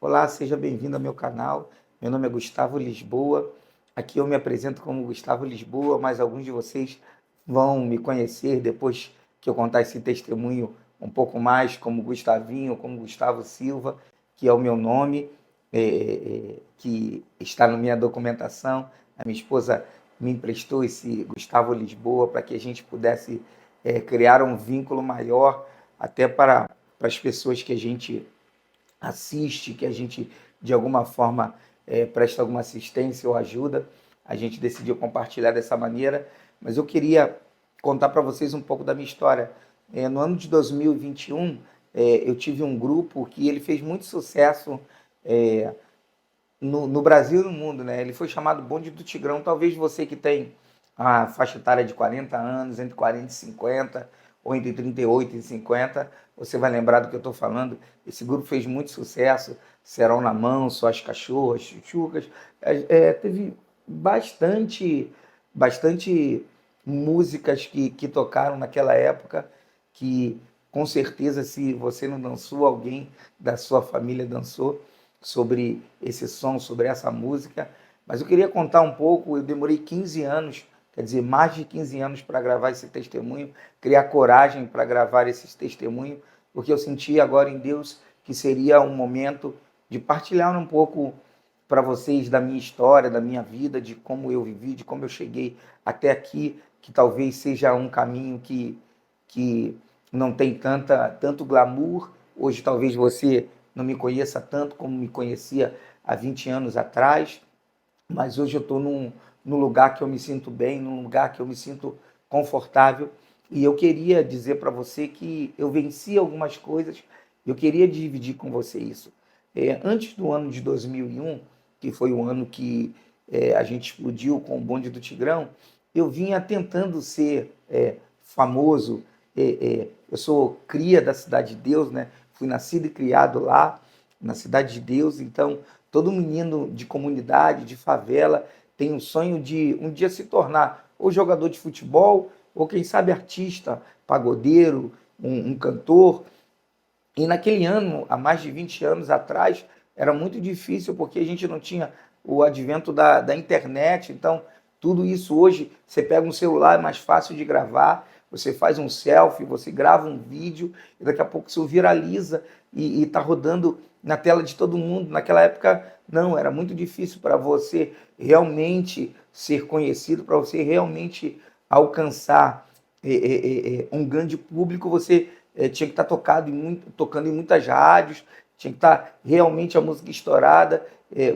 Olá, seja bem-vindo ao meu canal. Meu nome é Gustavo Lisboa. Aqui eu me apresento como Gustavo Lisboa, mas alguns de vocês vão me conhecer depois que eu contar esse testemunho um pouco mais, como Gustavinho, como Gustavo Silva, que é o meu nome, que está na minha documentação. A minha esposa me emprestou esse Gustavo Lisboa para que a gente pudesse criar um vínculo maior até para as pessoas que a gente assiste, que a gente de alguma forma presta alguma assistência ou ajuda. A gente decidiu compartilhar dessa maneira, mas eu queria contar para vocês um pouco da minha história. No ano de 2021, eu tive um grupo que ele fez muito sucesso é, no Brasil e no mundo, né? Ele foi chamado Bonde do Tigrão. Talvez você que tem a faixa etária de 40 anos, entre 40 e 50, ou entre 38 e 50, você vai lembrar do que eu estou falando. Esse grupo fez muito sucesso, Serão na Mão, Só as Cachorras, Chuchucas. Teve bastante músicas que tocaram naquela época, que com certeza, se você não dançou, alguém da sua família dançou sobre esse som, sobre essa música. Mas eu queria contar um pouco. Eu demorei 15 anos, quer dizer, mais de 15 anos para gravar esse testemunho, criar coragem para gravar esse testemunho, porque eu senti agora em Deus que seria um momento de partilhar um pouco para vocês da minha história, da minha vida, de como eu vivi, de como eu cheguei até aqui, que talvez seja um caminho que não tem tanto glamour. Hoje talvez você não me conheça tanto como me conhecia há 20 anos atrás, mas hoje eu estou num lugar que eu me sinto bem, num lugar que eu me sinto confortável. E eu queria dizer para você que eu venci algumas coisas, eu queria dividir com você isso. Antes do ano de 2001, que foi o ano que a gente explodiu com o Bonde do Tigrão, eu vinha tentando ser famoso. Eu sou cria da Cidade de Deus, né? Fui nascido e criado lá, na Cidade de Deus. Então, todo menino de comunidade, de favela, tem o sonho de um dia se tornar ou jogador de futebol, ou quem sabe artista, pagodeiro, um cantor. E naquele ano, há mais de 20 anos atrás, era muito difícil porque a gente não tinha o advento da internet. Então, tudo isso hoje, você pega um celular, é mais fácil de gravar, você faz um selfie, você grava um vídeo, e daqui a pouco isso viraliza e está rodando na tela de todo mundo. Naquela época, não, era muito difícil para você realmente ser conhecido, para você realmente alcançar um grande público. Você tinha que estar tocando em muitas rádios, tinha que estar realmente a música estourada.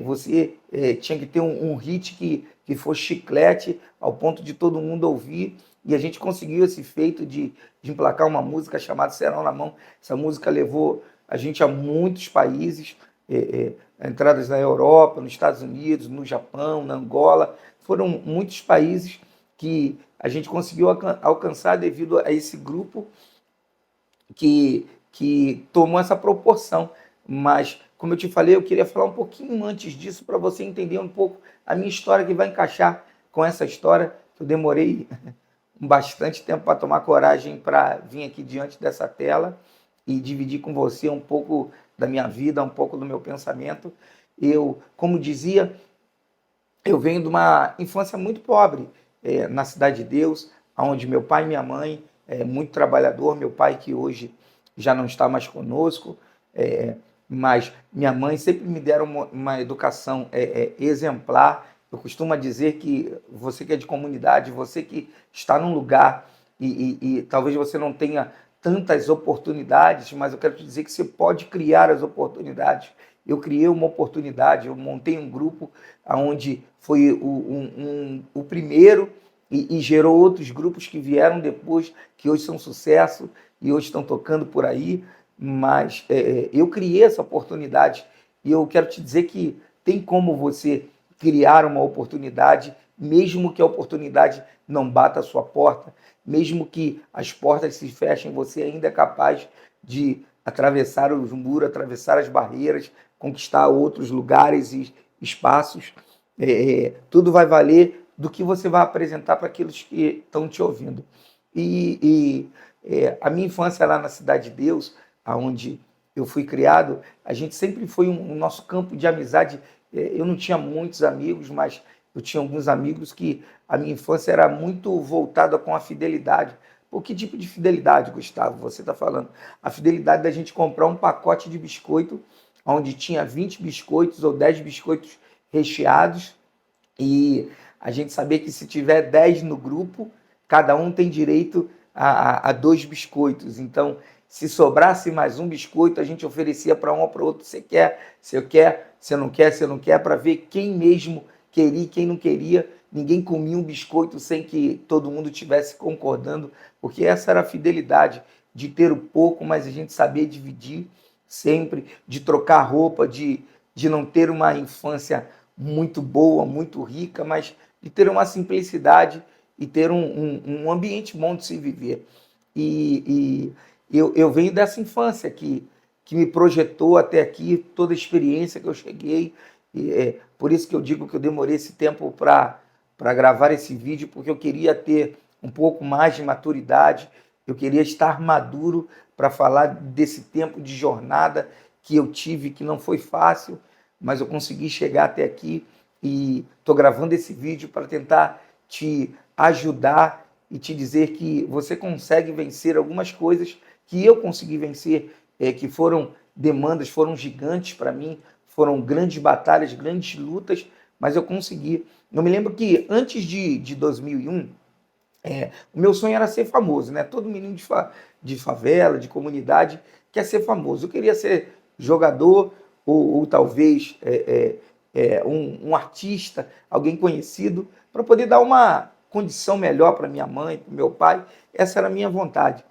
Você tinha que ter um hit que fosse chiclete ao ponto de todo mundo ouvir. E a gente conseguiu esse feito de emplacar uma música chamada Serão na Mão. Essa música levou a gente a muitos países, entradas na Europa, nos Estados Unidos, no Japão, na Angola. Foram muitos países que a gente conseguiu alcançar devido a esse grupo que tomou essa proporção. Mas, como eu te falei, eu queria falar um pouquinho antes disso para você entender um pouco a minha história, que vai encaixar com essa história que eu demorei bastante tempo para tomar coragem para vir aqui diante dessa tela e dividir com você um pouco da minha vida, um pouco do meu pensamento. Eu, como dizia, eu venho de uma infância muito pobre, na Cidade de Deus, onde meu pai e minha mãe, muito trabalhador, meu pai que hoje já não está mais conosco, mas minha mãe sempre me deram uma educação exemplar. Eu costumo dizer que você que é de comunidade, você que está num lugar e talvez você não tenha tantas oportunidades, mas eu quero te dizer que você pode criar as oportunidades. Eu criei uma oportunidade, eu montei um grupo onde foi o primeiro e gerou outros grupos que vieram depois, que hoje são sucesso e hoje estão tocando por aí. Mas eu criei essa oportunidade e eu quero te dizer que tem como você criar uma oportunidade, mesmo que a oportunidade não bata a sua porta, mesmo que as portas se fechem, você ainda é capaz de atravessar os muros, atravessar as barreiras, conquistar outros lugares e espaços. Tudo vai valer do que você vai apresentar para aqueles que estão te ouvindo. A minha infância lá na Cidade de Deus, onde eu fui criado, a gente sempre foi um nosso campo de amizade. Eu não tinha muitos amigos, mas eu tinha alguns amigos que a minha infância era muito voltada com a fidelidade. Por que tipo de fidelidade, Gustavo, você está falando? A fidelidade da gente comprar um pacote de biscoito, onde tinha 20 biscoitos ou 10 biscoitos recheados, e a gente sabia que se tiver 10 no grupo, cada um tem direito a 2 biscoitos. Então, se sobrasse mais um biscoito, a gente oferecia para um ou para o outro. Você quer, você quer, você não quer, você não quer, para ver quem mesmo queria e quem não queria. Ninguém comia um biscoito sem que todo mundo estivesse concordando, porque essa era a fidelidade, de ter o pouco, mas a gente sabia dividir sempre, de trocar roupa, de não ter uma infância muito boa, muito rica, mas de ter uma simplicidade e ter um ambiente bom de se viver. Eu venho dessa infância que me projetou até aqui, toda a experiência que eu cheguei. Por isso que eu digo que eu demorei esse tempo para gravar esse vídeo, porque eu queria ter um pouco mais de maturidade, eu queria estar maduro para falar desse tempo de jornada que eu tive, que não foi fácil, mas eu consegui chegar até aqui e estou gravando esse vídeo para tentar te ajudar e te dizer que você consegue vencer algumas coisas que eu consegui vencer, que foram demandas, foram gigantes para mim, foram grandes batalhas, grandes lutas, mas eu consegui. Eu me lembro que antes de 2001, o meu sonho era ser famoso, né? Todo menino de favela, de comunidade, quer ser famoso. Eu queria ser jogador ou talvez um artista, alguém conhecido, para poder dar uma condição melhor para minha mãe, para meu pai. Essa era a minha vontade.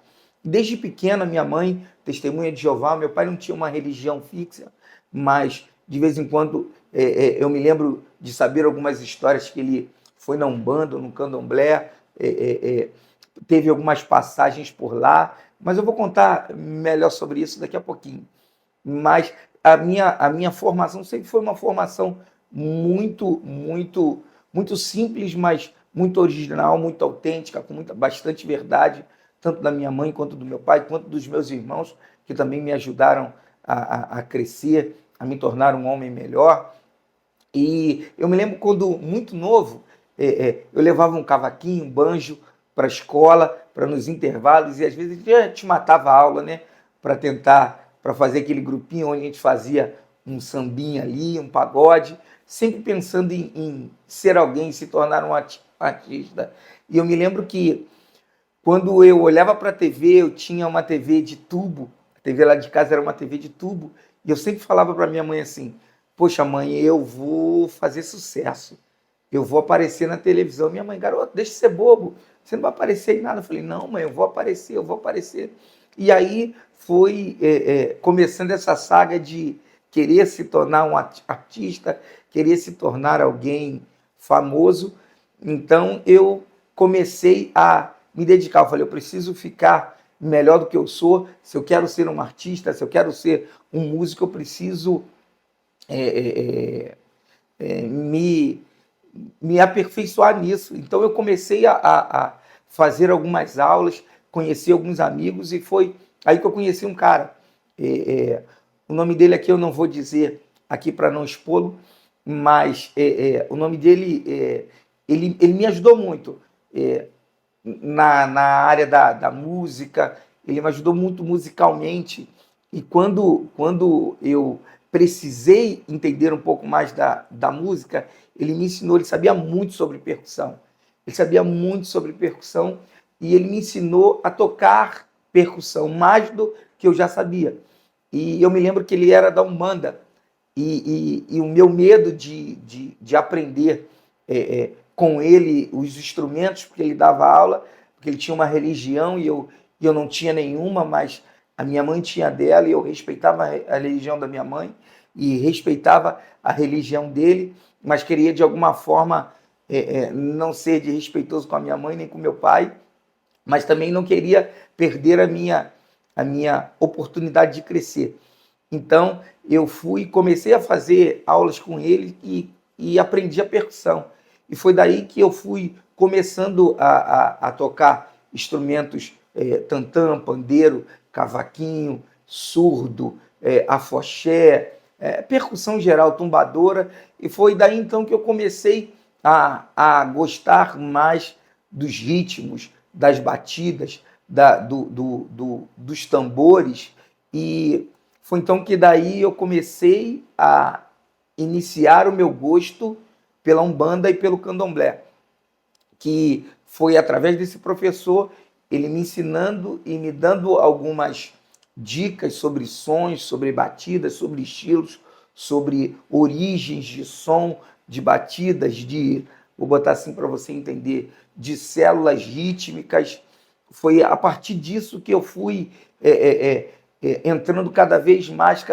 Desde pequena, minha mãe, testemunha de Jeová, meu pai não tinha uma religião fixa, mas de vez em quando eu me lembro de saber algumas histórias que ele foi na Umbanda, no Candomblé, teve algumas passagens por lá, mas eu vou contar melhor sobre isso daqui a pouquinho. Mas a minha formação sempre foi uma formação muito simples, mas muito original, muito autêntica, com bastante verdade, tanto da minha mãe quanto do meu pai, quanto dos meus irmãos, que também me ajudaram a crescer, a me tornar um homem melhor. E eu me lembro quando, muito novo, eu levava um cavaquinho, um banjo para a escola, para nos intervalos, e às vezes a gente matava a aula, né? Para fazer aquele grupinho onde a gente fazia um sambinha ali, um pagode, sempre pensando em ser alguém, se tornar um artista. E eu me lembro que quando eu olhava para a TV, eu tinha uma TV de tubo, a TV lá de casa era uma TV de tubo, e eu sempre falava para minha mãe assim: poxa, mãe, eu vou fazer sucesso, eu vou aparecer na televisão. Minha mãe: garoto, deixa de ser bobo, você não vai aparecer em nada. Eu falei: não, mãe, eu vou aparecer, eu vou aparecer. E aí foi começando essa saga de querer se tornar um artista, querer se tornar alguém famoso. Então eu comecei a me dedicar. Eu falei: eu preciso ficar melhor do que eu sou. Se eu quero ser um artista, se eu quero ser um músico, eu preciso me, me aperfeiçoar nisso. Então eu comecei a fazer algumas aulas, conheci alguns amigos, e foi aí que eu conheci um cara. O nome dele aqui eu não vou dizer aqui para não expô-lo, mas o nome dele, ele me ajudou muito na área da música, ele me ajudou muito musicalmente. E quando eu precisei entender um pouco mais da música, ele me ensinou, ele sabia muito sobre percussão. Ele sabia muito sobre percussão e ele me ensinou a tocar percussão, mais do que eu já sabia. E eu me lembro que ele era da Umbanda, e o meu medo de aprender com ele os instrumentos, porque ele dava aula, porque ele tinha uma religião e eu não tinha nenhuma, mas a minha mãe tinha dela, e eu respeitava a religião da minha mãe e respeitava a religião dele, mas queria de alguma forma não ser desrespeitoso com a minha mãe nem com meu pai, mas também não queria perder a minha oportunidade de crescer. Então eu comecei a fazer aulas com ele e aprendi a percussão. E foi daí que eu fui começando a tocar instrumentos, tantã, pandeiro, cavaquinho, surdo, afoxé, percussão geral, tumbadora, e foi daí então que eu comecei a gostar mais dos ritmos, das batidas, dos tambores, e foi então que daí eu comecei a iniciar o meu gosto pela Umbanda e pelo Candomblé, que foi através desse professor, ele me ensinando e me dando algumas dicas sobre sons, sobre batidas, sobre estilos, sobre origens de som, de batidas, vou botar assim para você entender, de células rítmicas. Foi a partir disso que eu fui entrando cada vez mais,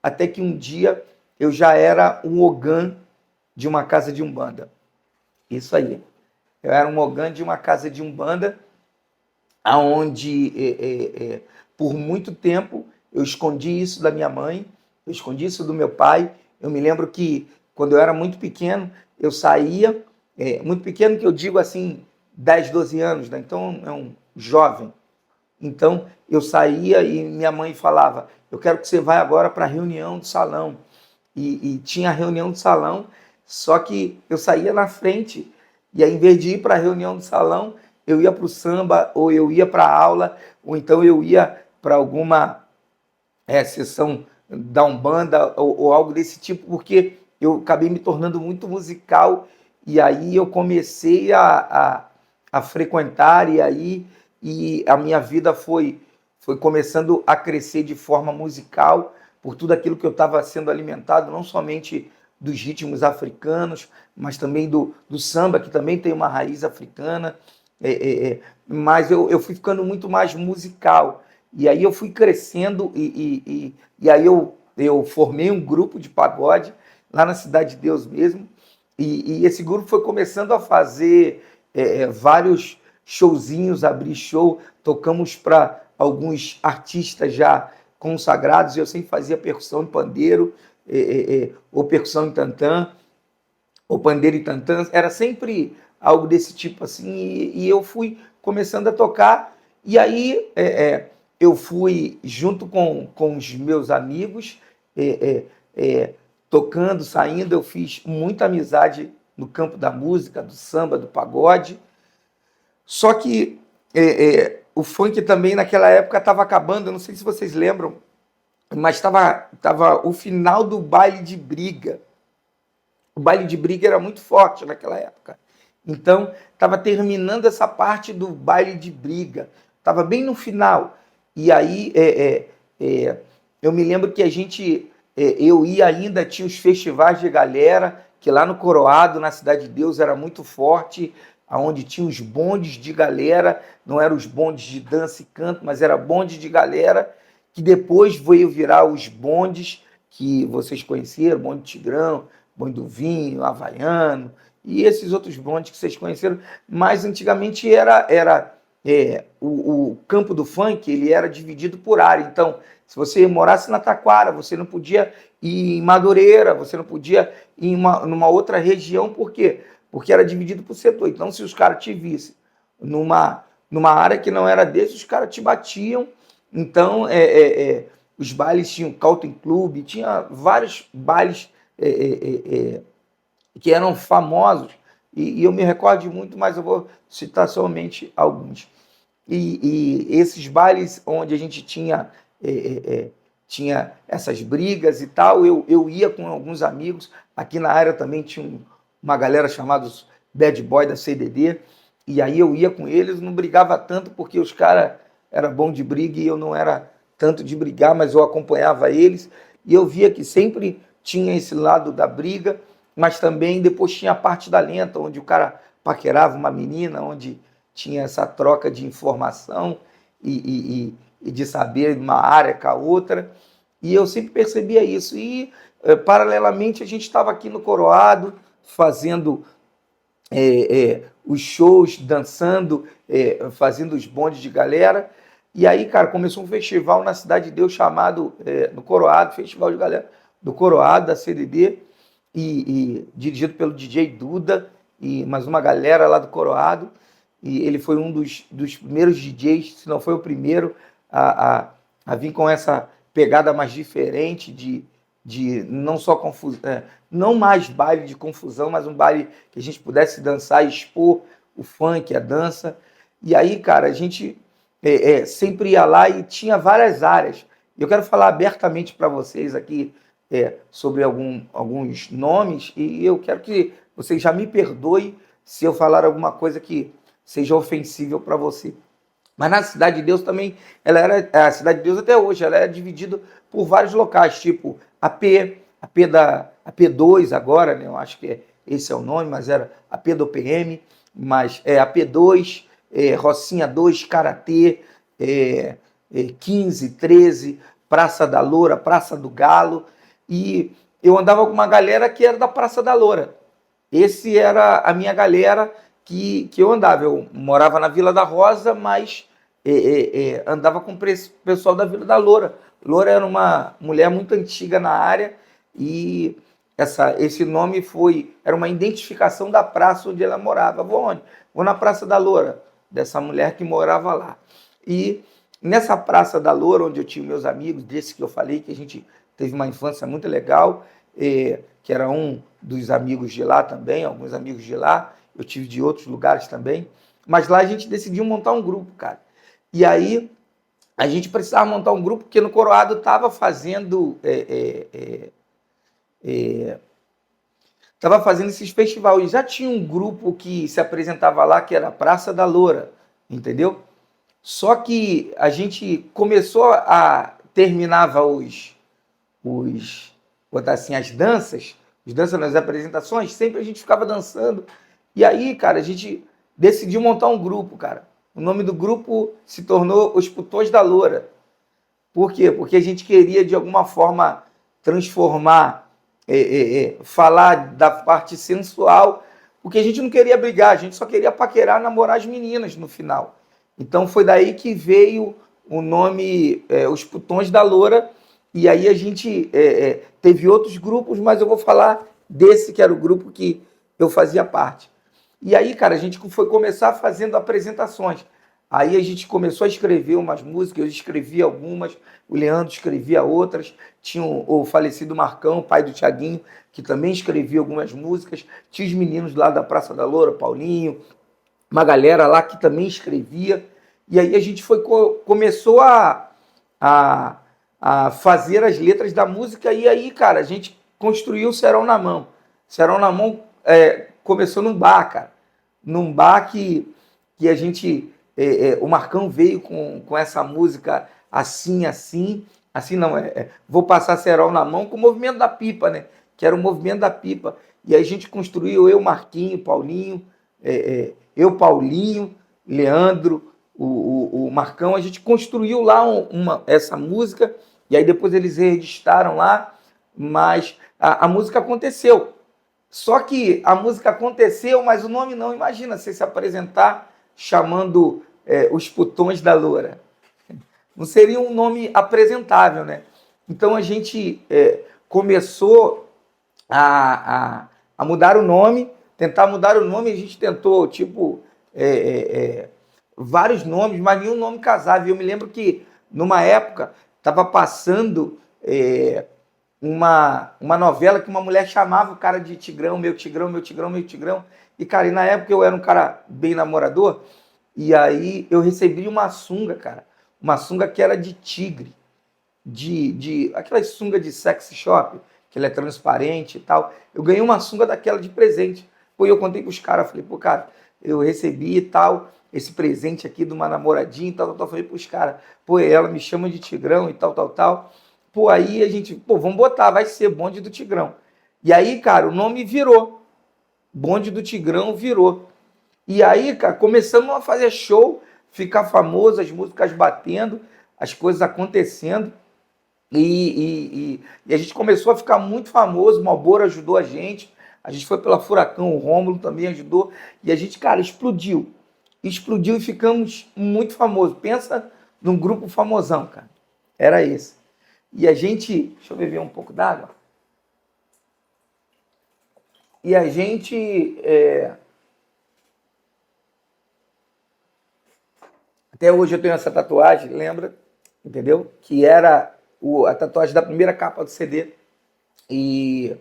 até que um dia eu já era um ogã de uma casa de Umbanda. Isso aí. Eu era um ogã de uma casa de Umbanda, onde por muito tempo eu escondi isso da minha mãe, eu escondi isso do meu pai. Eu me lembro que quando eu era muito pequeno, eu saía, muito pequeno que eu digo assim, 10, 12 anos, né? Então é um jovem. Então eu saía e minha mãe falava, eu quero que você vá agora para a reunião do salão. E tinha a reunião do salão, só que eu saía na frente, e aí, em vez de ir para a reunião do salão, eu ia para o samba, ou eu ia para a aula, ou então eu ia para alguma sessão da Umbanda, ou algo desse tipo, porque eu acabei me tornando muito musical, e aí eu comecei a frequentar, e a minha vida foi começando a crescer de forma musical, por tudo aquilo que eu estava sendo alimentado, não somente dos ritmos africanos, mas também do samba, que também tem uma raiz africana, mas eu fui ficando muito mais musical. E aí eu fui crescendo, e aí eu formei um grupo de pagode lá na Cidade de Deus mesmo, e esse grupo foi começando a fazer vários showzinhos, abrir show, tocamos para alguns artistas já consagrados, eu sempre fazia percussão em pandeiro, ou percussão em tantã, ou pandeiro e tantã, era sempre algo desse tipo assim, e eu fui começando a tocar, e aí eu fui junto com os meus amigos, tocando, saindo, eu fiz muita amizade no campo da música, do samba, do pagode, só que o funk também naquela época estava acabando, eu não sei se vocês lembram, mas estava o final do baile de briga. O baile de briga era muito forte naquela época. Então, estava terminando essa parte do baile de briga. Estava bem no final. E aí, eu me lembro que eu ia ainda, tinha os festivais de galera, que lá no Coroado, na Cidade de Deus, era muito forte, onde tinha os bondes de galera, não eram os bondes de dança e canto, mas era bonde de galera, que depois veio virar os bondes que vocês conheceram, bonde Tigrão, bonde do Vinho, Havaiano, e esses outros bondes que vocês conheceram, mas antigamente o campo do funk, ele era dividido por área. Então, se você morasse na Taquara, você não podia ir em Madureira, você não podia ir numa outra região, por quê? Porque era dividido por setor. Então, se os caras te vissem numa área que não era desse, os caras te batiam. Então, os bailes tinham Calton Club, tinha vários bailes que eram famosos, e eu me recordo de muito, mas eu vou citar somente alguns. E esses bailes onde a gente tinha essas brigas e tal, eu ia com alguns amigos, aqui na área também tinha uma galera chamada Bad Boy da CDD, e aí eu ia com eles, não brigava tanto, porque os caras eram bons de briga e eu não era tanto de brigar, mas eu acompanhava eles, e eu via que sempre tinha esse lado da briga, mas também depois tinha a parte da lenta, onde o cara paquerava uma menina, onde tinha essa troca de informação e de saber uma área com a outra, e eu sempre percebia isso. E, paralelamente, a gente estava aqui no Coroado, fazendo os shows, dançando, fazendo os bondes de galera, e aí, cara, começou um festival na Cidade de Deus chamado, no Coroado, Festival de Galera do Coroado, da CDD, e dirigido pelo DJ Duda, e mais uma galera lá do Coroado, e ele foi um dos primeiros DJs, se não foi o primeiro, a vir com essa pegada mais diferente de não só confusão, não mais baile de confusão, mas um baile que a gente pudesse dançar e expor o funk, a dança. E aí, cara, a gente sempre ia lá e tinha várias áreas. Eu quero falar abertamente para vocês aqui sobre alguns nomes e eu quero que vocês já me perdoem se eu falar alguma coisa que seja ofensível para você. Mas na Cidade de Deus também, a Cidade de Deus até hoje, ela é dividida por vários locais, tipo AP2 agora, né? Eu acho que esse é o nome, mas era AP do PM, mas AP2, Rocinha 2, Karatê, 15, 13, Praça da Loura, Praça do Galo, e eu andava com uma galera que era da Praça da Loura. Esse era a minha galera que eu andava. Eu morava na Vila da Rosa, mas andava com o pessoal da Vila da Loura. Loura era uma mulher muito antiga na área e esse nome era uma identificação da praça onde ela morava. Vou onde? Vou na Praça da Loura, dessa mulher que morava lá. E nessa Praça da Loura, onde eu tinha meus amigos, desse que eu falei, que a gente teve uma infância muito legal, que era um dos amigos de lá também, alguns amigos de lá, eu tive de outros lugares também, mas lá a gente decidiu montar um grupo, cara. E aí a gente precisava montar um grupo porque no Coroado estava fazendo esses festivais. E já tinha um grupo que se apresentava lá, que era a Praça da Loura, entendeu? Só que a gente começou terminava botar assim, as danças nas apresentações, sempre a gente ficava dançando. E aí, cara, a gente decidiu montar um grupo, cara. O nome do grupo se tornou Os Putões da Loura. Por quê? Porque a gente queria, de alguma forma, transformar, falar da parte sensual, porque a gente não queria brigar, a gente só queria paquerar, namorar as meninas no final. Então foi daí que veio o nome Os Putões da Loura, e aí a gente teve outros grupos, mas eu vou falar desse que era o grupo que eu fazia parte. E aí, cara, a gente foi começar fazendo apresentações. Aí a gente começou a escrever umas músicas, eu escrevi algumas, o Leandro escrevia outras, tinha o falecido Marcão, pai do Thiaguinho, que também escrevia algumas músicas, tinha os meninos lá da Praça da Loura, Paulinho, uma galera lá que também escrevia, e aí a gente começou a, a fazer as letras da música, e aí, cara, a gente construiu o Serão na Mão. Serão na Mão começou num bar, cara, num bar que a gente, o Marcão veio com essa música assim, assim, assim não, vou passar Serol na Mão com o movimento da pipa, né, que era o movimento da pipa, e aí a gente construiu, eu, Marquinho, Paulinho, eu, Paulinho, Leandro, o Marcão, a gente construiu lá essa música, e aí depois eles registraram lá, mas a música aconteceu. Só que a música aconteceu, mas o nome não. Imagina você se apresentar chamando Os Putões da Loura. Não seria um nome apresentável, né? Então a gente começou a mudar o nome, tentar mudar o nome, a gente tentou, tipo, vários nomes, mas nenhum nome casava. E eu me lembro que, numa época, estava passando uma novela que uma mulher chamava o cara de Tigrão, meu Tigrão, meu Tigrão, meu Tigrão. E, cara, e na época eu era um cara bem namorador, e aí eu recebi uma sunga, cara. Uma sunga que era de tigre, aquela sunga de sex shop, que ela é transparente e tal. Eu ganhei uma sunga daquela de presente. Pô, eu contei pros caras, falei, pô, cara, eu recebi e tal, esse presente aqui de uma namoradinha e tal, tal, tal. Falei pros caras, pô, ela me chama de Tigrão e tal, tal, tal. Pô, aí a gente, pô, vamos botar, vai ser Bonde do Tigrão. E aí, cara, o nome virou. Bonde do Tigrão virou. E aí, cara, começamos a fazer show, ficar famoso, as músicas batendo, as coisas acontecendo. E a gente começou a ficar muito famoso, o Marlboro ajudou a gente foi pela Furacão, o Rômulo também ajudou, e a gente, cara, explodiu. Explodiu e ficamos muito famosos. Pensa num grupo famosão, cara. Era esse. E a gente, deixa eu beber um pouco d'água. E a gente, até hoje eu tenho essa tatuagem, lembra? Entendeu? Que era a tatuagem da primeira capa do CD. E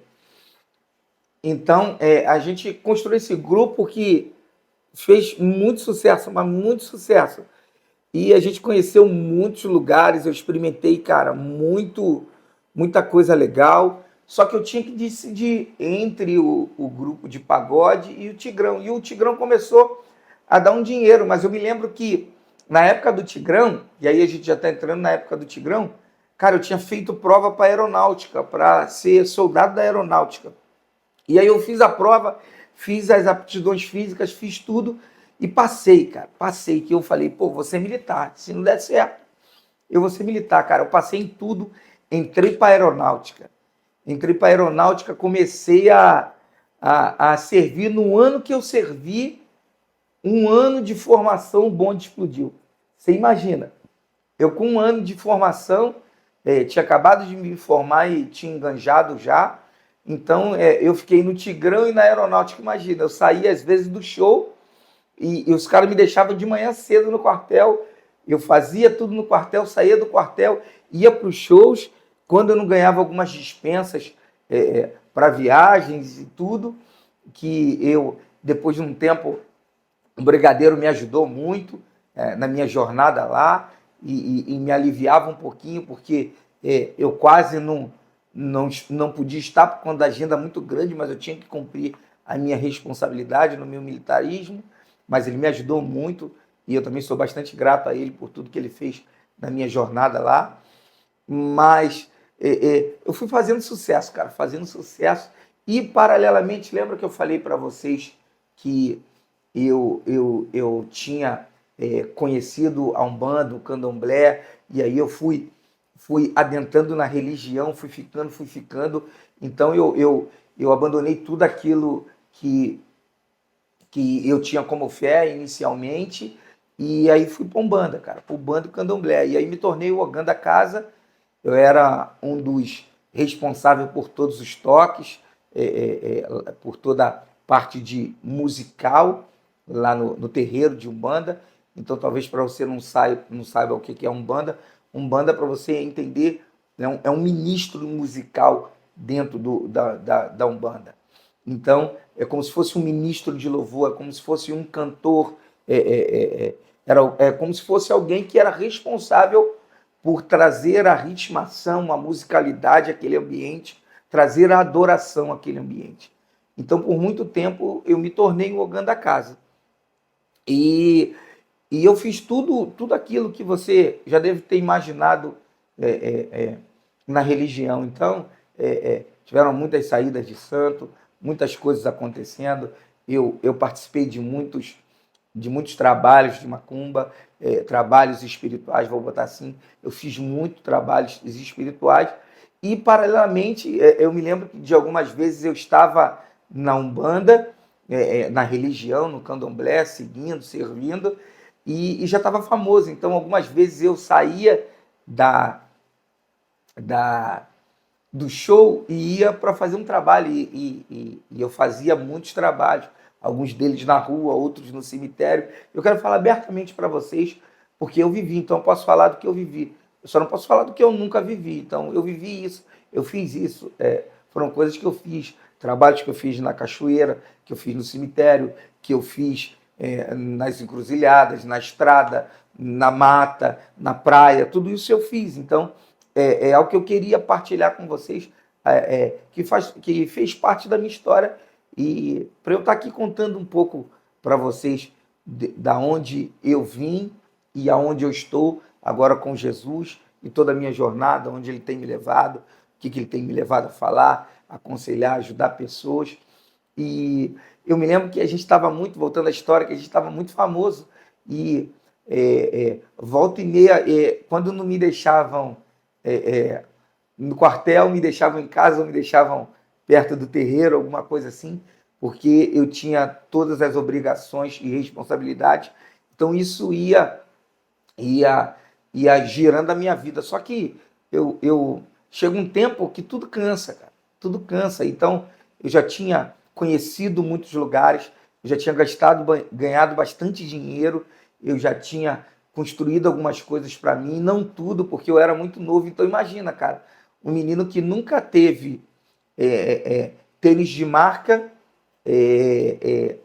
então a gente construiu esse grupo que fez muito sucesso, mas muito sucesso. E a gente conheceu muitos lugares, eu experimentei, cara, muita coisa legal. Só que eu tinha que decidir entre o grupo de pagode e o Tigrão. E o Tigrão começou a dar um dinheiro, mas eu me lembro que na época do Tigrão, e aí a gente já está entrando na época do Tigrão, cara, eu tinha feito prova para aeronáutica, para ser soldado da aeronáutica. E aí eu fiz a prova, fiz as aptidões físicas, fiz tudo e passei, cara. Passei, que eu falei, pô, vou ser militar. Se não der certo, eu vou ser militar, cara. Eu passei em tudo, entrei para aeronáutica. Entrei para aeronáutica, comecei a servir. No ano que eu servi, um ano de formação, o bonde explodiu. Você imagina, eu com um ano de formação, tinha acabado de me formar e tinha enganjado já. Então, eu fiquei no Tigrão e na aeronáutica. Imagina, eu saía às vezes do show e os caras me deixavam de manhã cedo no quartel. Eu fazia tudo no quartel, saía do quartel, ia para os shows. Quando eu não ganhava algumas dispensas para viagens e tudo, que eu, depois de um tempo, o brigadeiro me ajudou muito na minha jornada lá e me aliviava um pouquinho, porque eu quase não podia estar por conta da agenda muito grande, mas eu tinha que cumprir a minha responsabilidade no meu militarismo, mas ele me ajudou muito e eu também sou bastante grato a ele por tudo que ele fez na minha jornada lá. Mas eu fui fazendo sucesso, cara, fazendo sucesso. E, paralelamente, lembra que eu falei para vocês que eu tinha conhecido a Umbanda, o Candomblé, e aí eu fui adentrando na religião, fui ficando. Então, eu abandonei tudo aquilo que eu tinha como fé inicialmente, e aí fui para Umbanda, cara, para o Umbanda e o Candomblé. E aí me tornei o Ogã da casa. Eu era um dos responsáveis por todos os toques, por toda a parte de musical lá no terreiro de Umbanda. Então, talvez para você não saiba o que é Umbanda. Umbanda, para você entender, é um ministro musical dentro da Umbanda. Então, é como se fosse um ministro de louvor, é como se fosse um cantor, é como se fosse alguém que era responsável por trazer a ritmação, a musicalidade àquele ambiente, trazer a adoração àquele ambiente. Então, por muito tempo, eu me tornei um Ogã da casa. E eu fiz tudo aquilo que você já deve ter imaginado na religião. Então, tiveram muitas saídas de santo, muitas coisas acontecendo. Eu participei de muitos trabalhos de macumba, trabalhos espirituais, vou botar assim. Eu fiz muitos trabalhos espirituais e, paralelamente, eu me lembro que de algumas vezes eu estava na Umbanda, na religião, no Candomblé, seguindo, servindo, e já estava famoso. Então, algumas vezes eu saía do show e ia para fazer um trabalho, e eu fazia muitos trabalhos, alguns deles na rua, outros no cemitério. Eu quero falar abertamente para vocês, porque eu vivi, então eu posso falar do que eu vivi. Eu só não posso falar do que eu nunca vivi. Então, eu vivi isso, eu fiz isso. Foram coisas que eu fiz, trabalhos que eu fiz na cachoeira, que eu fiz no cemitério, que eu fiz nas encruzilhadas, na estrada, na mata, na praia, tudo isso eu fiz. Então, é algo que eu queria partilhar com vocês, que fez parte da minha história, e para eu estar aqui contando um pouco para vocês da onde eu vim e aonde eu estou agora com Jesus e toda a minha jornada, onde ele tem me levado, o que ele tem me levado a falar, aconselhar, ajudar pessoas. E eu me lembro que a gente estava muito, voltando à história, que a gente estava muito famoso e volta e meia, quando não me deixavam no quartel, me deixavam em casa ou me deixavam perto do terreiro, alguma coisa assim, porque eu tinha todas as obrigações e responsabilidades. Então isso ia girando a minha vida. Só que chega um tempo que tudo cansa, cara. Tudo cansa. Então eu já tinha conhecido muitos lugares, eu já tinha ganhado bastante dinheiro, eu já tinha construído algumas coisas para mim, não tudo, porque eu era muito novo. Então imagina, cara, um menino que nunca teve tênis de marca,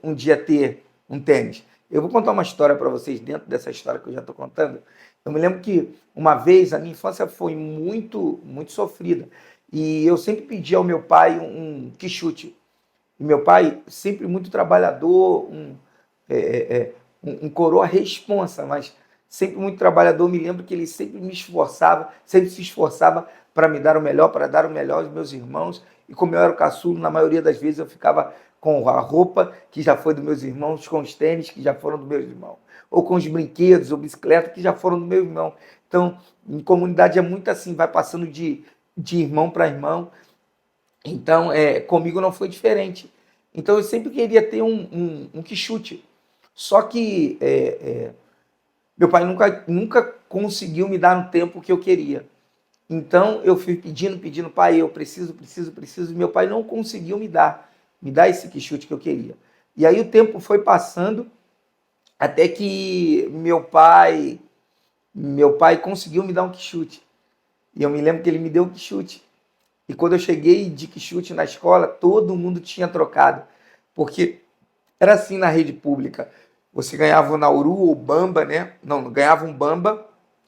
um dia ter um tênis. Eu vou contar uma história para vocês dentro dessa história que eu já estou contando. Eu me lembro que uma vez a minha infância foi muito sofrida e eu sempre pedi ao meu pai um quichute. E meu pai sempre muito trabalhador, um coroa responsa, mas sempre muito trabalhador. Me lembro que ele sempre me esforçava, sempre se esforçava para me dar o melhor, para dar o melhor aos meus irmãos. E como eu era o caçulo, na maioria das vezes eu ficava com a roupa que já foi dos meus irmãos, com os tênis que já foram dos meus irmãos, ou com os brinquedos ou bicicleta que já foram do meu irmão. Então, em comunidade é muito assim, vai passando de irmão para irmão. Então, comigo não foi diferente. Então, eu sempre queria ter um quichute. Só que meu pai nunca conseguiu me dar no tempo que eu queria. Então, eu fui pedindo, pai, eu preciso. E meu pai não conseguiu me dar esse quichute que eu queria. E aí o tempo foi passando até que meu pai conseguiu me dar um quichute. E eu me lembro que ele me deu um quichute. E quando eu cheguei de quichute na escola, todo mundo tinha trocado. Porque era assim na rede pública. Você ganhava o Nauru ou Bamba, né? Não, ganhava um Bamba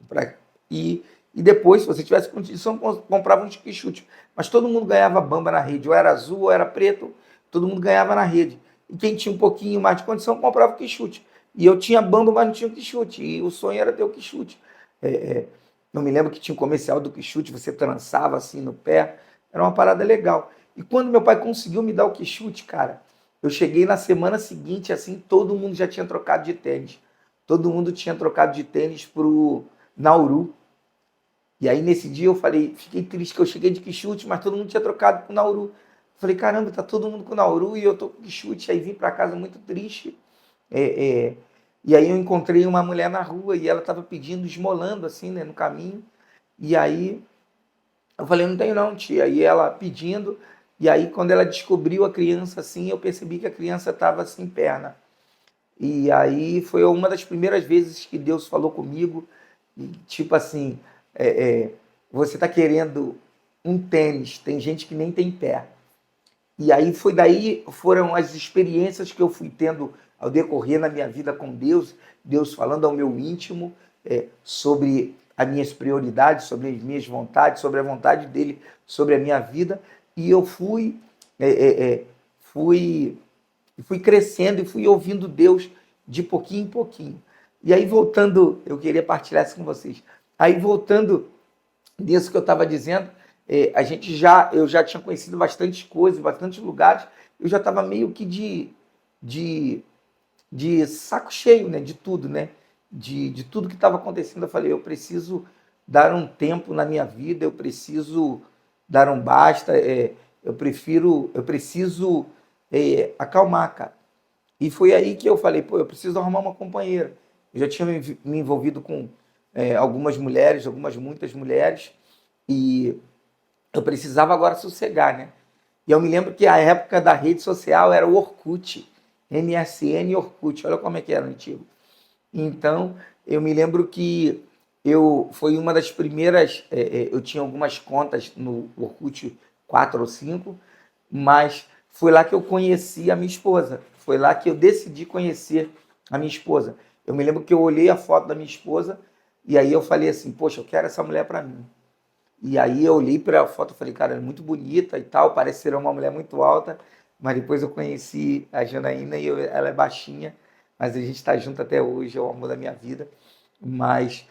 pra, e depois, se você tivesse condição, comprava um quichute. Mas todo mundo ganhava Bamba na rede. Ou era azul, ou era preto, todo mundo ganhava na rede. E quem tinha um pouquinho mais de condição, comprava o quichute. E eu tinha Bamba, mas não tinha o quichute. E o sonho era ter o quichute. É, é, eu me lembro que tinha um comercial do quichute, você trançava assim no pé. Era uma parada legal. E quando meu pai conseguiu me dar o quichute, cara, eu cheguei na semana seguinte, assim, todo mundo já tinha trocado de tênis. Todo mundo tinha trocado de tênis pro Nauru. E aí nesse dia eu falei, fiquei triste que eu cheguei de quichute, mas todo mundo tinha trocado com Nauru. Falei, caramba, tá todo mundo com Nauru e eu tô com quichute. Aí vim para casa muito triste. É, é, e aí eu encontrei uma mulher na rua e ela estava pedindo, esmolando assim, né, no caminho. E aí eu falei, não tenho não, tia. E ela pedindo, e aí quando ela descobriu a criança assim, eu percebi que a criança estava sem perna. E aí foi uma das primeiras vezes que Deus falou comigo, e, tipo assim, é, é, você está querendo um tênis, tem gente que nem tem pé. E aí foi daí, foram as experiências que eu fui tendo ao decorrer na minha vida com Deus, Deus falando ao meu íntimo sobre as minhas prioridades, sobre as minhas vontades, sobre a vontade dele, sobre a minha vida, e eu é, é, é, fui, fui crescendo e fui ouvindo Deus de pouquinho em pouquinho. E aí voltando, eu queria partilhar isso com vocês. Aí voltando disso que eu estava dizendo, eu já tinha conhecido bastante coisas, bastante lugares, eu já estava meio que de, de saco cheio, né, de tudo, né, de tudo que estava acontecendo. Eu falei, eu preciso dar um tempo na minha vida, eu preciso dar um basta, eu preciso acalmar, cara. E foi aí que eu falei, pô, eu preciso arrumar uma companheira. Eu já tinha me envolvido com algumas mulheres, muitas mulheres, e eu precisava agora sossegar, né? E eu me lembro que a época da rede social era o Orkut, MSN e Orkut, olha como é que era antigo. Então, eu me lembro que foi uma das primeiras, eu tinha algumas contas no Orkut, 4 ou 5, mas foi lá que eu conheci a minha esposa, foi lá que eu decidi conhecer a minha esposa. Eu me lembro que eu olhei a foto da minha esposa e aí eu falei assim, poxa, eu quero essa mulher para mim. E aí eu olhei para a foto e falei, cara, ela é muito bonita e tal, parece ser uma mulher muito alta, mas depois eu conheci a Janaína e ela é baixinha, mas a gente está junto até hoje, é o amor da minha vida. Mas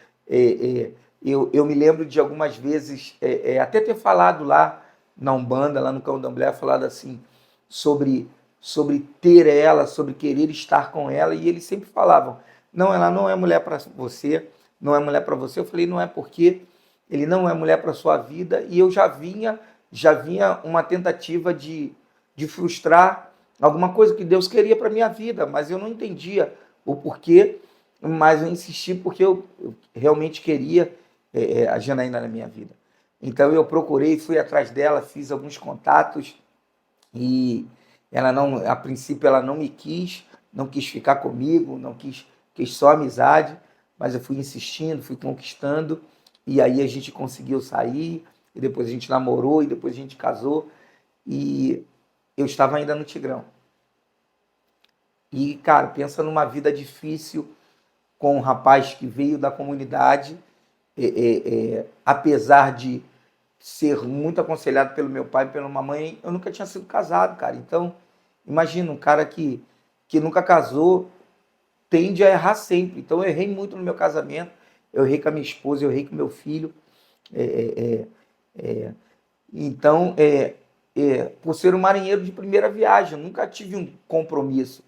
eu me lembro de algumas vezes, até ter falado lá na Umbanda, lá no Candomblé, falado assim, sobre ter ela, sobre querer estar com ela, e eles sempre falavam, não, ela não é mulher para você, não é mulher para você. Eu falei, não é porque ele não é mulher para sua vida, e eu já vinha uma tentativa de frustrar alguma coisa que Deus queria para minha vida, mas eu não entendia o porquê, mas eu insisti porque eu realmente queria a Janaína na minha vida. Então eu procurei, fui atrás dela, fiz alguns contatos e ela não, a princípio ela não me quis, não quis ficar comigo, não quis só amizade, mas eu fui insistindo, fui conquistando, e aí a gente conseguiu sair, e depois a gente namorou, e depois a gente casou, e eu estava ainda no Tigrão. E, cara, pensa numa vida difícil com um rapaz que veio da comunidade, apesar de ser muito aconselhado pelo meu pai e pela mamãe, eu nunca tinha sido casado, cara. Então, imagina, um cara que nunca casou tende a errar sempre. Então, eu errei muito no meu casamento, eu errei com a minha esposa, eu errei com meu filho. É, é, é, então, por ser um marinheiro de primeira viagem, eu nunca tive um compromisso.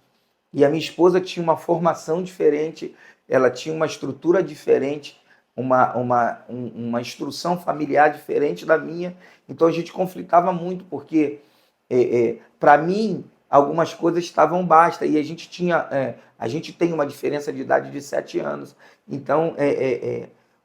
E a minha esposa tinha uma formação diferente, ela tinha uma estrutura diferente, uma instrução familiar diferente da minha. Então a gente conflitava muito, porque para mim algumas coisas estavam basta e a gente tem uma diferença de idade de 7 anos. Então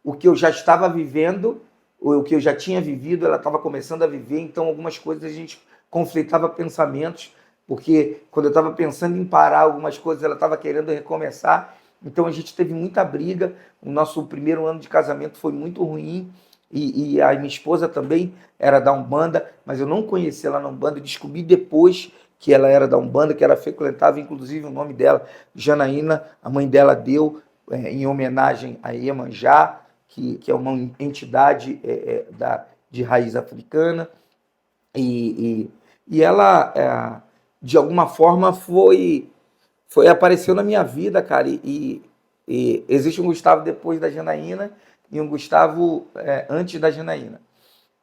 o que eu já estava vivendo, o que eu já tinha vivido, ela estava começando a viver. Então algumas coisas a gente conflitava pensamentos, porque quando eu estava pensando em parar algumas coisas, ela estava querendo recomeçar. Então a gente teve muita briga. O nosso primeiro ano de casamento foi muito ruim. E a minha esposa também era da Umbanda, mas eu não conhecia ela na Umbanda. Eu descobri depois que ela era da Umbanda, que ela frequentava, inclusive o nome dela, Janaína, a mãe dela deu em homenagem a Iemanjá, que é uma entidade de raiz africana. E, e ela, de alguma forma, apareceu na minha vida, cara. E existe um Gustavo depois da Janaína e um Gustavo antes da Janaína.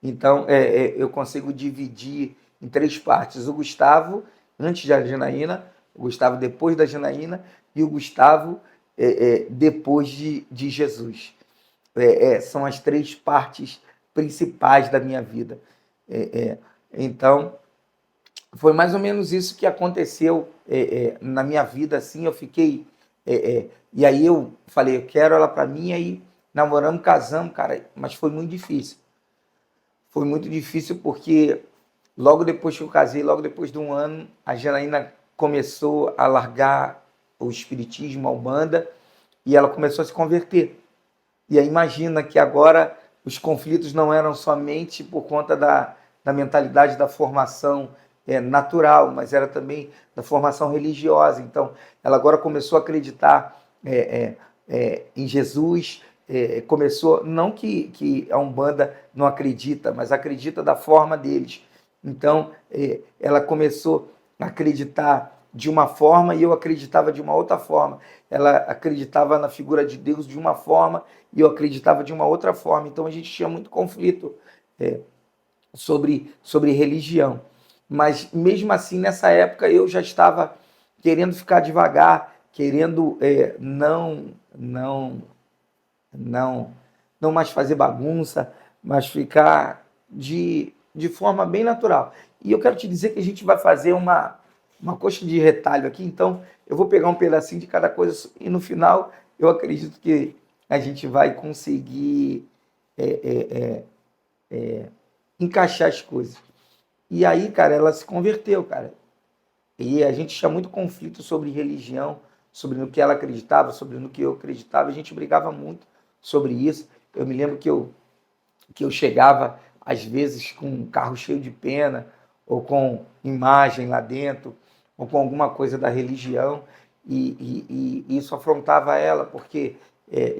Então, eu consigo dividir em três partes: o Gustavo antes da Janaína, o Gustavo depois da Janaína e o Gustavo depois de Jesus. São as três partes principais da minha vida. Então, foi mais ou menos isso que aconteceu na minha vida. Assim, eu fiquei. E aí eu falei, eu quero ela para mim, aí namoramos, casamos, cara, mas foi muito difícil. Foi muito difícil porque logo depois que eu casei, logo depois de um ano, a Janaína começou a largar o espiritismo, a Umbanda, e ela começou a se converter. E aí imagina que agora os conflitos não eram somente por conta da mentalidade da formação natural, mas era também da formação religiosa. Então, ela agora começou a acreditar em Jesus, começou, não que a Umbanda não acredita, mas acredita da forma deles. Então, ela começou a acreditar de uma forma e eu acreditava de uma outra forma. Ela acreditava na figura de Deus de uma forma e eu acreditava de uma outra forma. Então a gente tinha muito conflito sobre religião. Mas mesmo assim, nessa época, eu já estava querendo ficar devagar, querendo não, não mais fazer bagunça, mas ficar de forma bem natural. E eu quero te dizer que a gente vai fazer uma coxa de retalho aqui, então eu vou pegar um pedacinho de cada coisa e no final eu acredito que a gente vai conseguir encaixar as coisas. E aí, cara, ela se converteu, cara. E a gente tinha muito conflito sobre religião, sobre no que ela acreditava, sobre no que eu acreditava. A gente brigava muito sobre isso. Eu me lembro que eu chegava, às vezes, com um carro cheio de pena, ou com imagem lá dentro, ou com alguma coisa da religião, e isso afrontava ela, porque,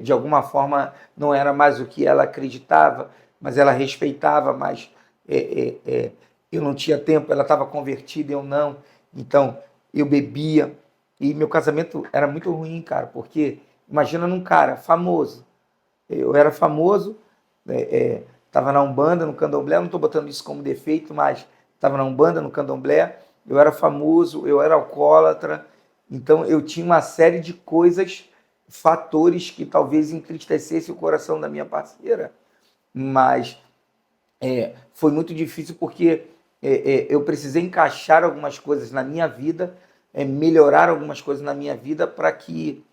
de alguma forma, não era mais o que ela acreditava, mas ela respeitava, mas eu não tinha tempo, ela estava convertida, eu não. Então, eu bebia, e meu casamento era muito ruim, cara, porque imagina num cara famoso. Eu era famoso, estava na Umbanda, no Candomblé, não estou botando isso como defeito, mas estava na Umbanda, no Candomblé, eu era famoso, eu era alcoólatra, então eu tinha uma série de coisas, fatores que talvez entristecessem o coração da minha parceira, mas foi muito difícil porque eu precisei encaixar algumas coisas na minha vida, melhorar algumas coisas na minha vida para que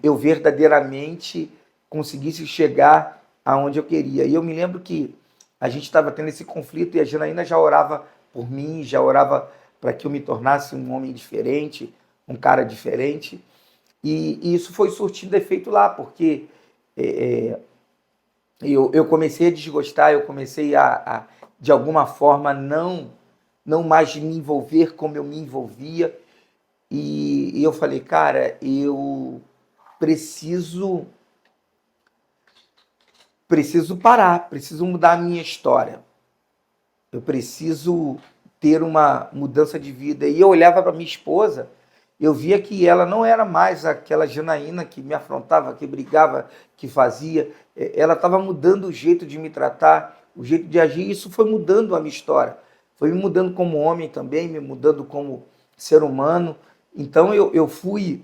eu verdadeiramente conseguisse chegar aonde eu queria. E eu me lembro que a gente estava tendo esse conflito e a Janaína já orava por mim, já orava para que eu me tornasse um homem diferente, um cara diferente. E isso foi surtindo efeito lá, porque eu comecei a desgostar, eu comecei de alguma forma, não mais me envolver como eu me envolvia. E eu falei, cara, eu preciso, preciso parar, preciso mudar a minha história. Eu preciso ter uma mudança de vida. E eu olhava para minha esposa, eu via que ela não era mais aquela Janaína que me afrontava, que brigava, que fazia. Ela estava mudando o jeito de me tratar, o jeito de agir. E isso foi mudando a minha história. Foi me mudando como homem também, me mudando como ser humano. Então eu fui,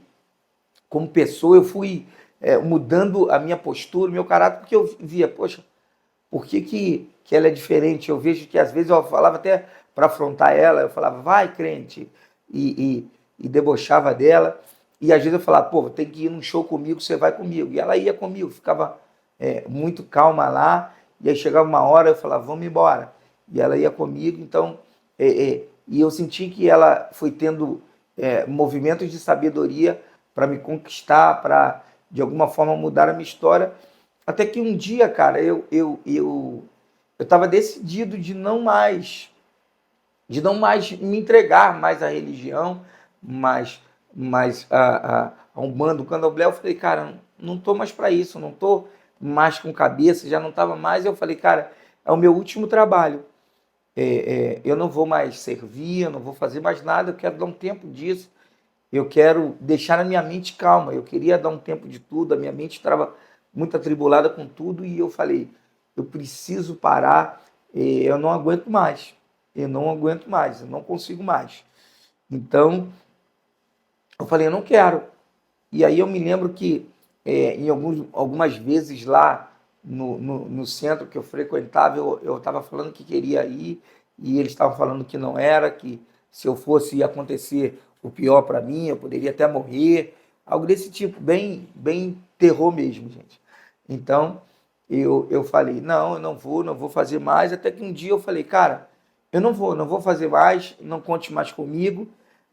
como pessoa, eu fui mudando a minha postura, o meu caráter, porque eu via, poxa, por que ela é diferente? Eu vejo que às vezes eu falava até para afrontar ela, eu falava, vai crente, e debochava dela, e às vezes eu falava, pô, tem que ir num show comigo, você vai comigo. E ela ia comigo, ficava muito calma lá, e aí chegava uma hora, eu falava, vamos embora. E ela ia comigo, então, e eu senti que ela foi tendo movimentos de sabedoria para me conquistar, para de alguma forma mudar a minha história, até que um dia, cara, eu estava decidido de não mais me entregar mais à religião, mais a Umbanda, o Candomblé. Eu falei, cara, não tô mais para isso, não tô mais com cabeça, já não estava mais. Eu falei, cara, é o meu último trabalho. Eu não vou mais servir, eu não vou fazer mais nada, eu quero dar um tempo disso. Eu quero deixar a minha mente calma. Eu queria dar um tempo de tudo, a minha mente estava muito atribulada com tudo e eu falei, eu preciso parar, eu não aguento mais. Eu não aguento mais, eu não consigo mais. Então, eu falei, eu não quero. E aí eu me lembro que algumas vezes lá no centro que eu frequentava, eu estava falando que queria ir e eles estavam falando que não era, que se eu fosse ia acontecer o pior para mim, eu poderia até morrer, algo desse tipo, bem terror mesmo, gente. Então eu falei, não, eu não vou fazer mais, até que um dia eu falei, cara, eu não vou fazer mais, não conte mais comigo.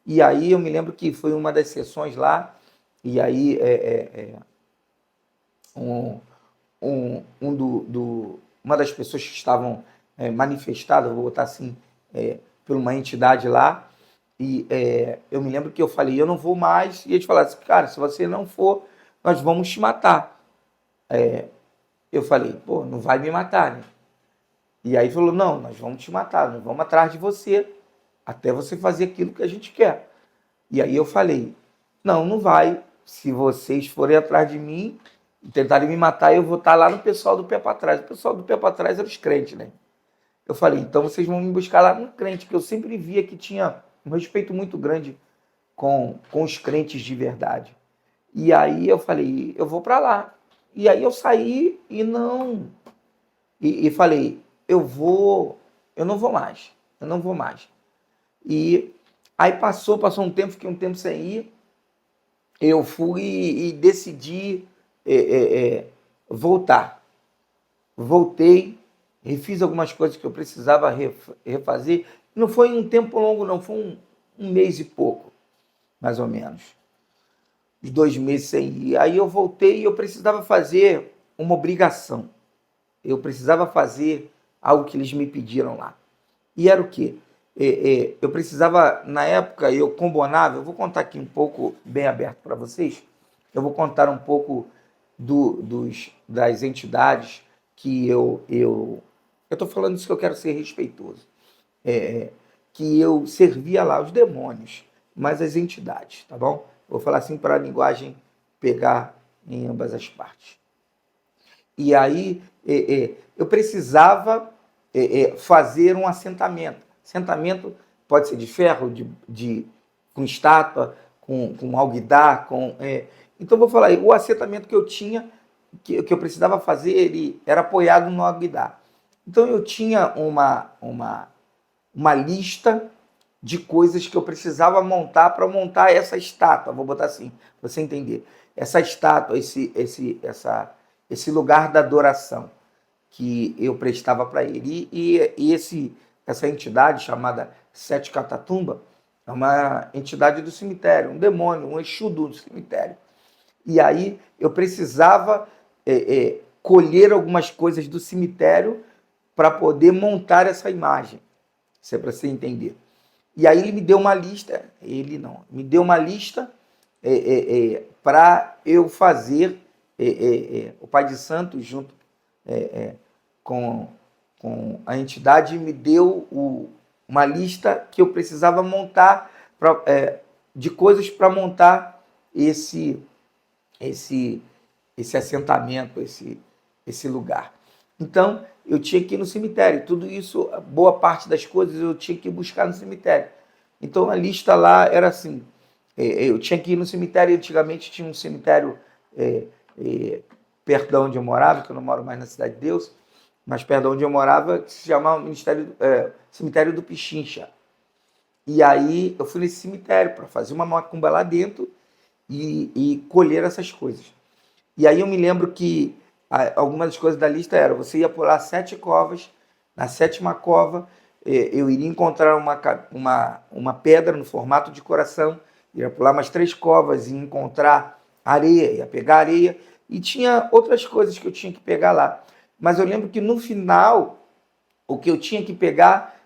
E aí eu me lembro que foi uma das sessões lá, e aí um, uma das pessoas que estavam manifestadas, vou botar assim, por uma entidade lá, e eu me lembro que eu falei, eu não vou mais, e eles falaram assim, cara, se você não for, nós vamos te matar. Eu falei, pô, não vai me matar, né? E aí falou, não, nós vamos te matar, nós vamos atrás de você, até você fazer aquilo que a gente quer. E aí eu falei, não, não vai. Se vocês forem atrás de mim e tentarem me matar, eu vou estar lá no pessoal do pé para trás. O pessoal do pé para trás era os crentes, né? Eu falei, então vocês vão me buscar lá no crente, que eu sempre via que tinha um respeito muito grande com os crentes de verdade. E aí eu falei, eu vou para lá. E aí eu saí e não. E falei, eu não vou mais, eu não vou mais. E aí passou um tempo, fiquei um tempo sem ir, eu fui e decidi voltar. Voltei, refiz algumas coisas que eu precisava refazer. Não foi um tempo longo, não, foi um mês e pouco, mais ou menos. Os 2 meses sem ir. Aí eu voltei e eu precisava fazer uma obrigação. Eu precisava fazer algo que eles me pediram lá. E era o quê? Eu precisava, na época, eu combonava, eu vou contar aqui um pouco, bem aberto para vocês, eu vou contar um pouco das entidades que eu estou falando isso que eu quero ser respeitoso, que eu servia lá, os demônios, mas as entidades, tá bom? Vou falar assim para a linguagem pegar em ambas as partes. E aí eu precisava fazer um assentamento. Assentamento pode ser de ferro, com estátua, com alguidar, então vou falar aí, o assentamento que eu tinha, que eu precisava fazer, ele era apoiado no alguidar. Então eu tinha uma lista de coisas que eu precisava montar para montar essa estátua, vou botar assim, para você entender. Essa estátua, esse lugar da adoração que eu prestava para ele. Essa entidade chamada Sete Catatumba é uma entidade do cemitério, um demônio, um Exu do cemitério. E aí eu precisava colher algumas coisas do cemitério para poder montar essa imagem. Isso é para você entender. E aí ele me deu uma lista, ele não, me deu uma lista para eu fazer o Pai de Santo junto com, com a entidade me deu uma lista que eu precisava montar de coisas para montar esse assentamento, esse lugar. Então, eu tinha que ir no cemitério. Tudo isso, boa parte das coisas eu tinha que buscar no cemitério. Então, a lista lá era assim, eu tinha que ir no cemitério. Antigamente tinha um cemitério perto de onde eu morava, que eu não moro mais na Cidade de Deus, mas perto de onde eu morava, que se chamava Cemitério do Pichincha. E aí eu fui nesse cemitério para fazer uma macumba lá dentro e colher essas coisas. E aí eu me lembro que algumas das coisas da lista eram: você ia pular 7 covas, na 7ª cova eu iria encontrar uma pedra no formato de coração, ia pular mais 3 covas e encontrar areia, ia pegar areia, e tinha outras coisas que eu tinha que pegar lá. Mas eu lembro que no final, o que eu tinha que pegar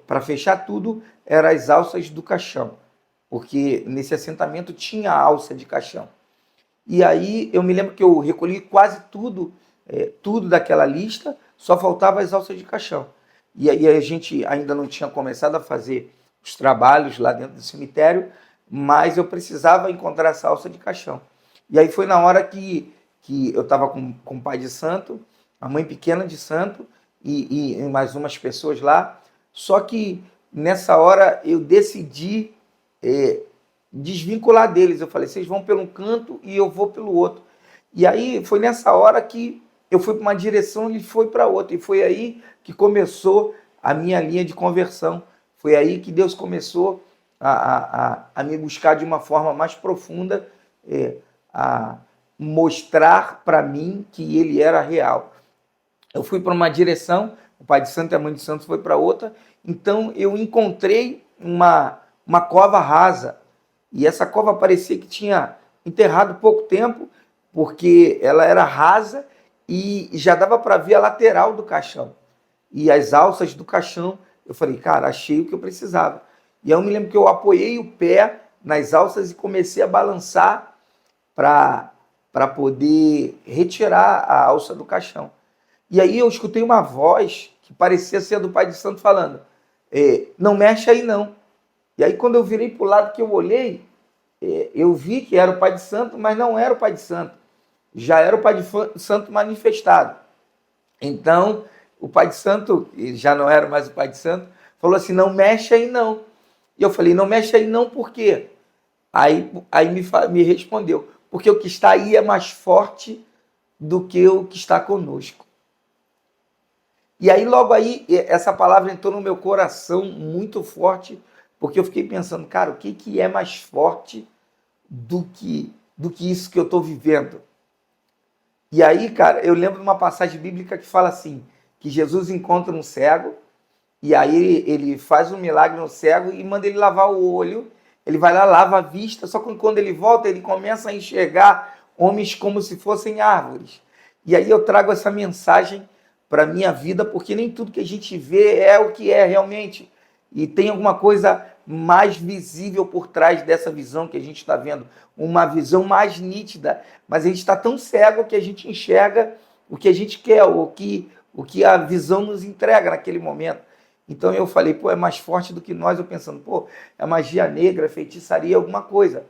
para fechar tudo eram as alças do caixão, porque nesse assentamento tinha alça de caixão. E aí eu me lembro que eu recolhi quase tudo, tudo daquela lista, só faltava as alças de caixão. E aí a gente ainda não tinha começado a fazer os trabalhos lá dentro do cemitério, mas eu precisava encontrar essa alça de caixão. E aí foi na hora que eu estava com o pai de santo, a mãe pequena de santo e mais umas pessoas lá. Só que nessa hora eu decidi desvincular deles. Eu falei: vocês vão pelo um canto e eu vou pelo outro. E aí foi nessa hora que eu fui para uma direção e ele foi para outra. E foi aí que começou a minha linha de conversão. Foi aí que Deus começou a me buscar de uma forma mais profunda, a mostrar para mim que ele era real. Eu fui para uma direção, o pai de santo e a mãe de santo foi para outra. Então eu encontrei uma cova rasa. E essa cova parecia que tinha enterrado pouco tempo, porque ela era rasa e já dava para ver a lateral do caixão. E as alças do caixão, eu falei: cara, achei o que eu precisava. E aí eu me lembro que eu apoiei o pé nas alças e comecei a balançar para poder retirar a alça do caixão. E aí eu escutei uma voz que parecia ser do pai de santo falando: não mexe aí não. E aí quando eu virei para o lado que eu olhei, eu vi que era o pai de santo, mas não era o pai de santo. Já era o pai de santo manifestado. Então, o pai de santo, já não era mais o pai de santo, falou assim: não mexe aí não. E eu falei: não mexe aí não, por quê? Aí me respondeu: porque o que está aí é mais forte do que o que está conosco. E aí, logo aí, essa palavra entrou no meu coração muito forte, porque eu fiquei pensando: cara, o que é mais forte do que isso que eu estou vivendo? E aí, cara, eu lembro de uma passagem bíblica que fala assim, que Jesus encontra um cego, e aí ele faz um milagre no cego e manda ele lavar o olho. Ele vai lá, lava a vista, só que quando ele volta, ele começa a enxergar homens como se fossem árvores. E aí eu trago essa mensagem para a minha vida, porque nem tudo que a gente vê é o que é realmente. E tem alguma coisa mais visível por trás dessa visão que a gente está vendo, uma visão mais nítida, mas a gente está tão cego que a gente enxerga o que a gente quer, o que a visão nos entrega naquele momento. Então eu falei: pô, é mais forte do que nós. Eu pensando: pô, é magia negra, feitiçaria, alguma coisa.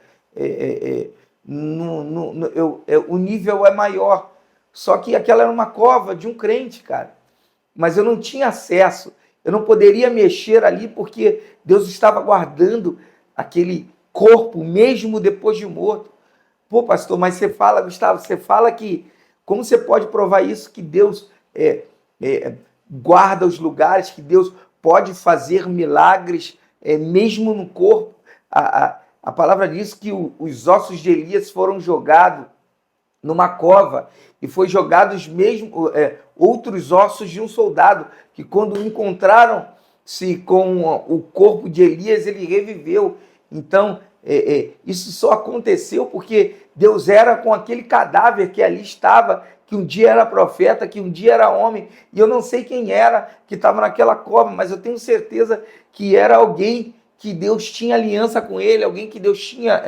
O nível é maior. Só que aquela era uma cova de um crente, cara. Mas eu não tinha acesso. Eu não poderia mexer ali porque Deus estava guardando aquele corpo mesmo depois de morto. Pô, pastor, mas você fala, Gustavo, você fala que... Como você pode provar isso? Que Deus guarda os lugares, que Deus pode fazer milagres mesmo no corpo. A palavra diz que os ossos de Elias foram jogados numa cova e foi jogados mesmo outros ossos de um soldado que, quando encontraram-se com o corpo de Elias, ele reviveu. Então isso só aconteceu porque Deus era com aquele cadáver que ali estava, que um dia era profeta, que um dia era homem, e eu não sei quem era que estava naquela cova, mas eu tenho certeza que era alguém que Deus tinha aliança com ele, alguém que Deus tinha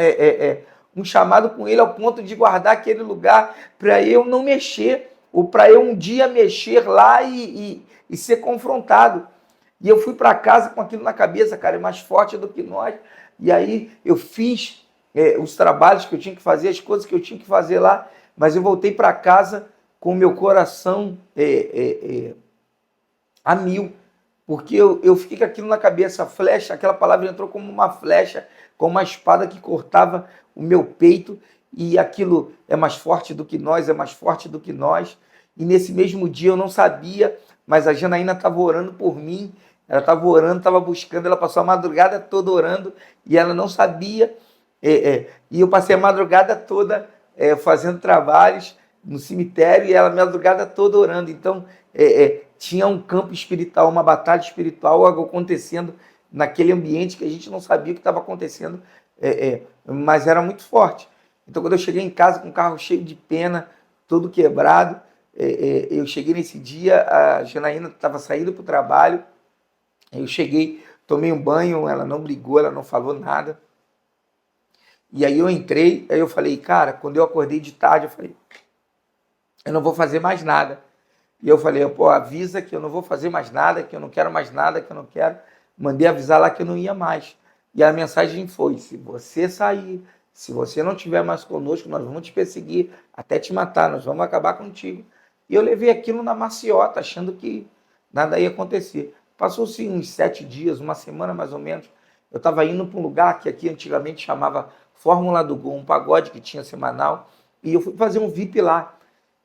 um chamado com ele ao ponto de guardar aquele lugar para eu não mexer, ou para eu um dia mexer lá e ser confrontado. E eu fui para casa com aquilo na cabeça, cara, é mais forte do que nós. E aí eu fiz os trabalhos que eu tinha que fazer, as coisas que eu tinha que fazer lá, mas eu voltei para casa com o meu coração a mil, porque eu fiquei com aquilo na cabeça, a flecha, aquela palavra entrou como uma flecha, como uma espada que cortava o meu peito, e aquilo é mais forte do que nós, é mais forte do que nós. E nesse mesmo dia eu não sabia, mas a Janaína estava orando por mim, ela estava orando, estava buscando, ela passou a madrugada toda orando, e ela não sabia, e eu passei a madrugada toda fazendo trabalhos no cemitério, e ela a madrugada toda orando. Então, tinha um campo espiritual, uma batalha espiritual, algo acontecendo naquele ambiente que a gente não sabia o que estava acontecendo, mas era muito forte. Então, quando eu cheguei em casa com o carro cheio de pena, todo quebrado, eu cheguei nesse dia, a Janaína estava saindo para o trabalho, eu cheguei, tomei um banho, ela não brigou, ela não falou nada. E aí eu entrei, aí eu falei, cara, quando eu acordei de tarde, eu falei, eu não vou fazer mais nada. E eu falei, pô, avisa que eu não vou fazer mais nada, que eu não quero mais nada, que eu não quero. Mandei avisar lá que eu não ia mais. E a mensagem foi, se você sair, se você não estiver mais conosco, nós vamos te perseguir até te matar, nós vamos acabar contigo. E eu levei aquilo na maciota, achando que nada ia acontecer. Passou-se uns 7 dias, uma semana mais ou menos, eu estava indo para um lugar que aqui antigamente chamava Fórmula do Gol, um pagode que tinha semanal, e eu fui fazer um VIP lá.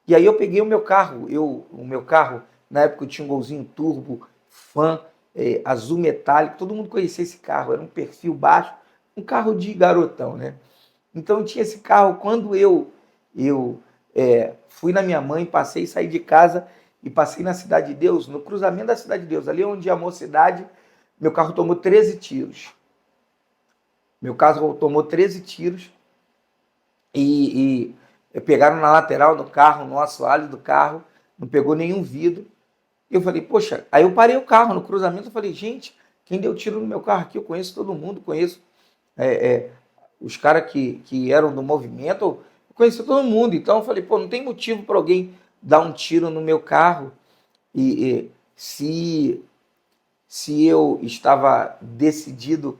E aí eu peguei o meu carro, na época eu tinha um Golzinho Turbo, Fan, azul metálico, todo mundo conhecia esse carro, era um perfil baixo, um carro de garotão, né? Então eu tinha esse carro, quando eu fui na minha mãe, passei, saí de casa e passei na Cidade de Deus, no cruzamento da Cidade de Deus, ali onde é a Mocidade, meu carro tomou 13 tiros. Meu carro tomou 13 tiros e pegaram na lateral do carro, no assoalho do carro, não pegou nenhum vidro. Eu falei, poxa, aí eu parei o carro no cruzamento, eu falei, gente, quem deu tiro no meu carro aqui? Eu conheço todo mundo, conheço os caras que eram do movimento, eu conheço todo mundo. Então eu falei, pô, não tem motivo para alguém dar um tiro no meu carro. E se eu estava decidido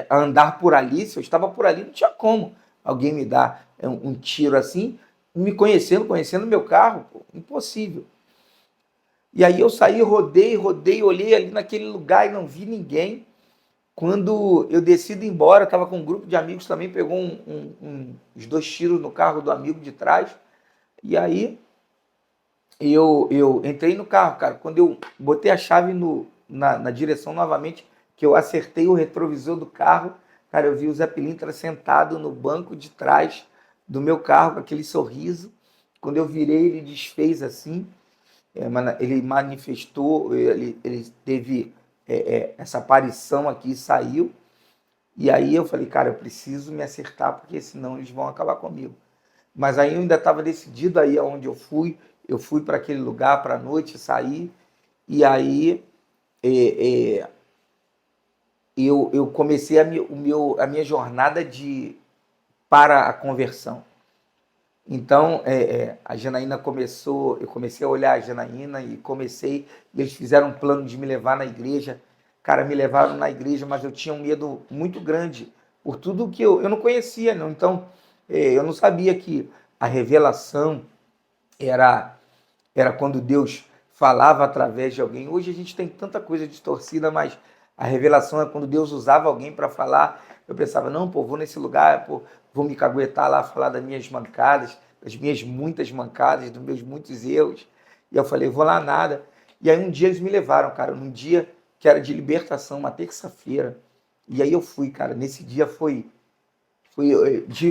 a andar por ali, se eu estava por ali, não tinha como alguém me dar um tiro assim, me conhecendo meu carro, pô, impossível. E aí eu saí, rodei, olhei ali naquele lugar e não vi ninguém. Quando eu decido ir embora, estava com um grupo de amigos também, pegou os 2 tiros no carro do amigo de trás. E aí eu entrei no carro, cara. Quando eu botei a chave na direção novamente, que eu acertei o retrovisor do carro, cara, eu vi o Zé Pilintra sentado no banco de trás do meu carro, com aquele sorriso. Quando eu virei, ele desfez assim, ele manifestou, ele teve essa aparição aqui, saiu. E aí eu falei, cara, eu preciso me acertar, porque senão eles vão acabar comigo. Mas aí eu ainda estava decidido aí aonde eu fui para aquele lugar para a noite, saí, e aí eu comecei a minha jornada para a conversão. Então, a Janaína começou, eu comecei a olhar a Janaína e eles fizeram um plano de me levar na igreja. Cara, me levaram na igreja, mas eu tinha um medo muito grande por tudo que eu não conhecia, não. Então, eu não sabia que a revelação era quando Deus falava através de alguém. Hoje a gente tem tanta coisa distorcida, mas a revelação é quando Deus usava alguém para falar. Eu pensava, não, pô, vou nesse lugar, pô, vou me caguetar lá, falar das minhas mancadas, das minhas muitas mancadas, dos meus muitos erros. E eu falei, vou lá nada. E aí um dia eles me levaram, cara, num dia que era de libertação, uma terça-feira. E aí eu fui, cara, nesse dia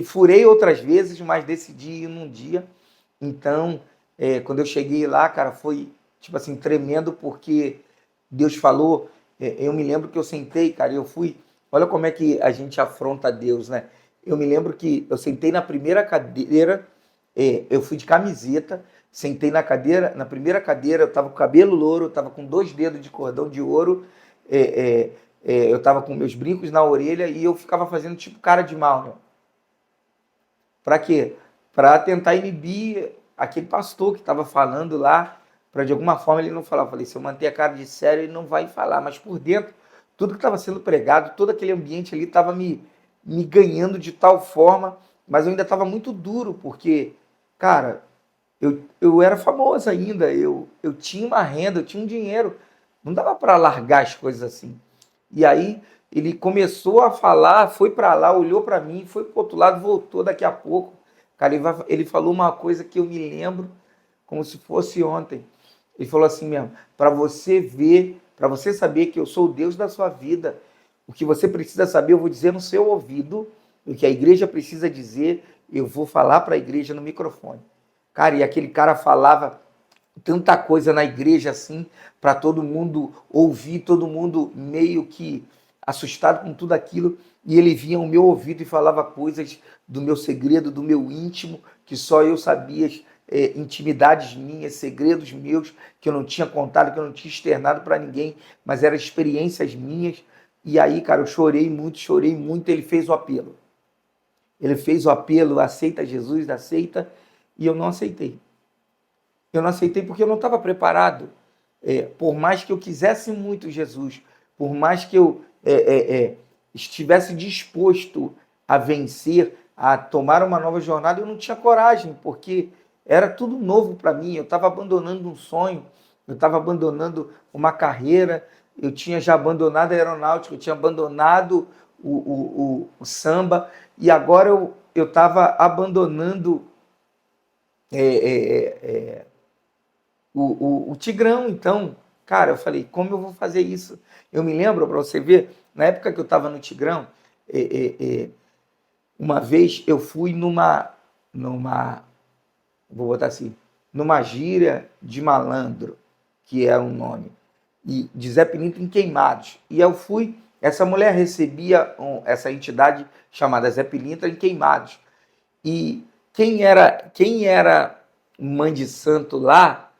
furei outras vezes, mas decidi ir num dia. Então, quando eu cheguei lá, cara, foi, tipo assim, tremendo, porque Deus falou, eu me lembro que eu sentei, cara, eu fui Olha como é que a gente afronta Deus, né? Eu me lembro que eu sentei na primeira cadeira, eu fui de camiseta, sentei na cadeira, na primeira cadeira, eu tava com cabelo louro, eu tava com 2 dedos de cordão de ouro, é, eu tava com meus brincos na orelha e eu ficava fazendo tipo cara de mal, né? Para quê? Para tentar inibir aquele pastor que estava falando lá, para de alguma forma ele não falar. Eu falei, se eu manter a cara de sério, ele não vai falar. Mas por dentro, tudo que estava sendo pregado, todo aquele ambiente ali estava me ganhando de tal forma, mas eu ainda estava muito duro, porque, cara, eu era famoso ainda, eu tinha uma renda, eu tinha um dinheiro, não dava para largar as coisas assim. E aí ele começou a falar, foi para lá, olhou para mim, foi para o outro lado, voltou daqui a pouco. Cara, ele falou uma coisa que eu me lembro como se fosse ontem. Ele falou assim mesmo: para você ver, para você saber que eu sou o Deus da sua vida, o que você precisa saber, eu vou dizer no seu ouvido, o que a igreja precisa dizer, eu vou falar para a igreja no microfone. Cara, e aquele cara falava tanta coisa na igreja assim, para todo mundo ouvir, todo mundo meio que assustado com tudo aquilo, e ele vinha ao meu ouvido e falava coisas do meu segredo, do meu íntimo, que só eu sabia, intimidades minhas, segredos meus, que eu não tinha contado, que eu não tinha externado para ninguém, mas eram experiências minhas. E aí, cara, eu chorei muito, ele fez o apelo. Ele fez o apelo, aceita Jesus, aceita, e eu não aceitei. Eu não aceitei porque eu não estava preparado. Por mais que eu quisesse muito Jesus, por mais que eu estivesse disposto a vencer, a tomar uma nova jornada, eu não tinha coragem, porque era tudo novo para mim. Eu estava abandonando um sonho, eu estava abandonando uma carreira, eu tinha já abandonado a aeronáutica, eu tinha abandonado o samba, e agora eu estava abandonando é, é, é, o Tigrão. Então, cara, eu falei, como eu vou fazer isso? Eu me lembro, para você ver, na época que eu estava no Tigrão, é, uma vez eu fui numa, vou botar assim, numa gíria de malandro, que é um nome, e de Zé Pilintra em Queimados. E eu fui, essa mulher recebia essa entidade chamada Zé Pilintra em Queimados. E quem era mãe de santo lá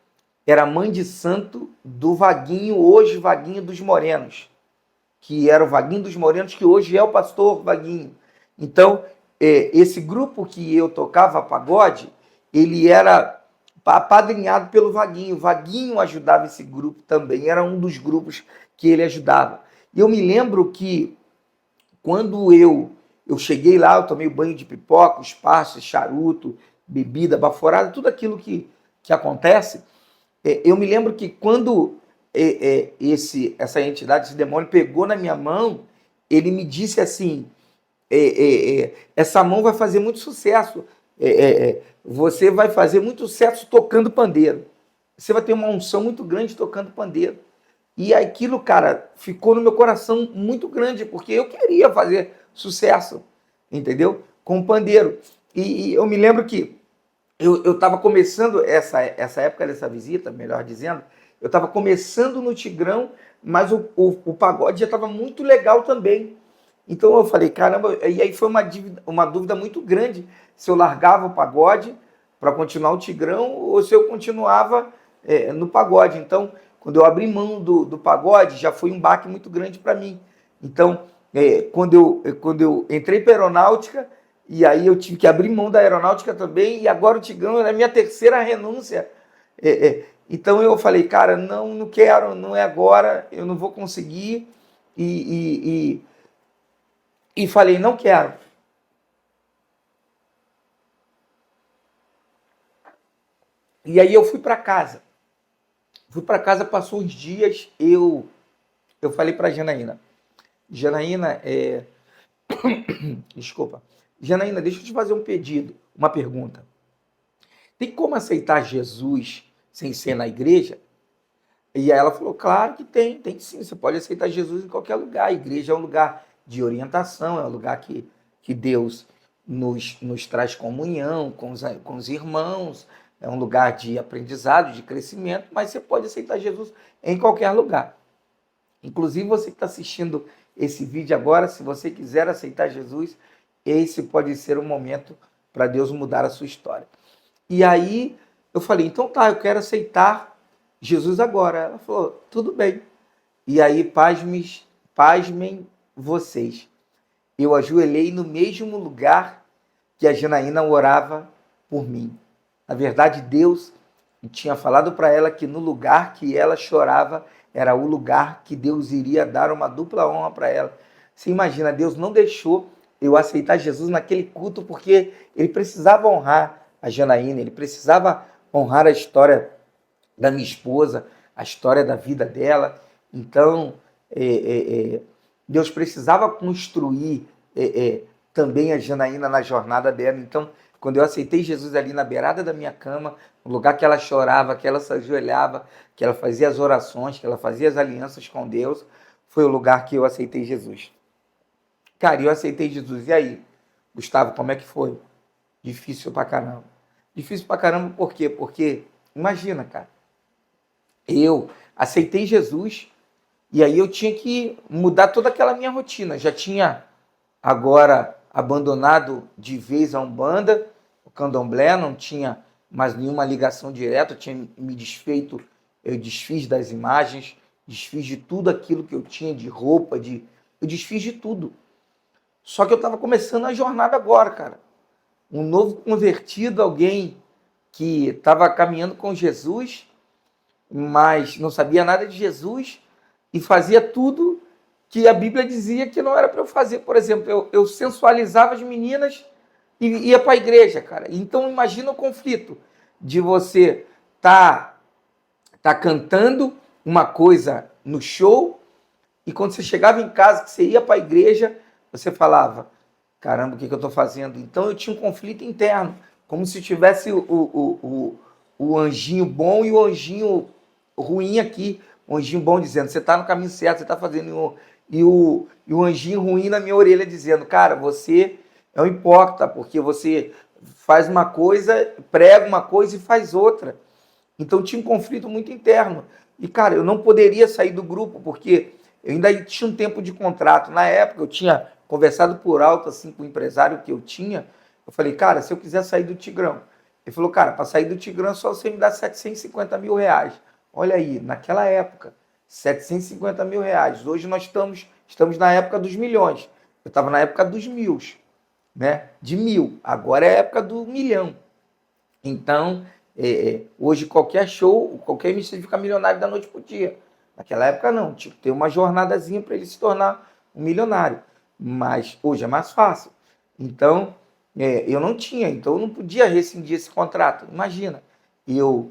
era mãe de santo do Vaguinho, hoje Vaguinho dos Morenos, que era o Vaguinho dos Morenos, que hoje é o pastor Vaguinho. Então, esse grupo que eu tocava pagode, ele era apadrinhado pelo Vaguinho. O Vaguinho ajudava esse grupo também, era um dos grupos que ele ajudava. E eu me lembro que quando eu cheguei lá, eu tomei banho de pipoca, espaço, charuto, bebida, baforada, tudo aquilo que acontece. Eu me lembro que quando essa entidade, esse demônio pegou na minha mão, ele me disse assim: essa mão vai fazer muito sucesso, você vai fazer muito sucesso tocando pandeiro, você vai ter uma unção muito grande tocando pandeiro. E aquilo, cara, ficou no meu coração muito grande, porque eu queria fazer sucesso, entendeu? Com o pandeiro. E eu me lembro que eu estava começando essa época dessa visita, melhor dizendo, eu estava começando no Tigrão, mas o pagode já estava muito legal também. Então eu falei, caramba, e aí foi uma dúvida muito grande se eu largava o pagode para continuar o Tigrão ou se eu continuava no pagode. Então, quando eu abri mão do pagode, já foi um baque muito grande para mim. Então, quando eu entrei para a aeronáutica, e aí eu tive que abrir mão da aeronáutica também, e agora o Tigrão era a minha terceira renúncia. Então eu falei, cara, não, não quero, não é agora, eu não vou conseguir. E falei, não quero. E aí eu fui para casa. Fui para casa, passou uns dias, eu falei para Janaína, Janaína, desculpa, Janaína, deixa eu te fazer um pedido, uma pergunta. Tem como aceitar Jesus sem ser na igreja? E aí ela falou, claro que tem sim, você pode aceitar Jesus em qualquer lugar. A igreja é um lugar de orientação, é um lugar que Deus nos traz comunhão com os irmãos, é um lugar de aprendizado, de crescimento, mas você pode aceitar Jesus em qualquer lugar. Inclusive, você que está assistindo esse vídeo agora, se você quiser aceitar Jesus, esse pode ser o momento para Deus mudar a sua história. E aí eu falei, então tá, eu quero aceitar Jesus agora. Ela falou, tudo bem. E aí, pasmem vocês. Eu ajoelhei no mesmo lugar que a Janaína orava por mim. Na verdade, Deus tinha falado para ela que no lugar que ela chorava era o lugar que Deus iria dar uma dupla honra para ela. Você imagina, Deus não deixou eu aceitar Jesus naquele culto porque ele precisava honrar a Janaína, ele precisava honrar a história da minha esposa, a história da vida dela. Então, Deus precisava construir também a Janaína na jornada dela. Então, quando eu aceitei Jesus ali na beirada da minha cama, no lugar que ela chorava, que ela se ajoelhava, que ela fazia as orações, que ela fazia as alianças com Deus, foi o lugar que eu aceitei Jesus. Cara, eu aceitei Jesus. E aí, Gustavo, como é que foi? Difícil pra caramba. Difícil pra caramba por quê? Porque, imagina, cara, eu aceitei Jesus e aí eu tinha que mudar toda aquela minha rotina. Já tinha agora abandonado de vez a Umbanda, o Candomblé, não tinha mais nenhuma ligação direta, eu tinha me desfeito, eu desfiz das imagens, desfiz de tudo aquilo que eu tinha, de roupa, eu desfiz de tudo. Só que eu estava começando a jornada agora, cara. Um novo convertido, alguém que estava caminhando com Jesus, mas não sabia nada de Jesus e fazia tudo que a Bíblia dizia que não era para eu fazer. Por exemplo, eu sensualizava as meninas e ia para a igreja, cara. Então imagina o conflito de você tá cantando uma coisa no show e quando você chegava em casa, que você ia para a igreja, você falava, caramba, o que eu estou fazendo? Então eu tinha um conflito interno, como se tivesse o anjinho bom e o anjinho ruim aqui. O anjinho bom dizendo, você está no caminho certo, você está fazendo... E o anjinho ruim na minha orelha dizendo, cara, você é um hipócrita, porque você faz uma coisa, prega uma coisa e faz outra. Então tinha um conflito muito interno. E, cara, eu não poderia sair do grupo, porque eu ainda tinha um tempo de contrato. Na época, eu tinha conversado por alto assim, com o empresário que eu tinha. Eu falei, cara, se eu quiser sair do Tigrão. Ele falou, cara, para sair do Tigrão é só você me dar 750 mil reais. Olha aí, naquela época, 750 mil reais. Hoje nós estamos na época dos milhões. Eu estava na época dos mil, né? De 1.000. Agora é a época do milhão. Então, hoje qualquer show, qualquer MC fica milionário da noite para o dia. Naquela época não, tinha que ter uma jornadazinha para ele se tornar um milionário. Mas hoje é mais fácil. Então, eu não tinha, então eu não podia rescindir esse contrato. Imagina, eu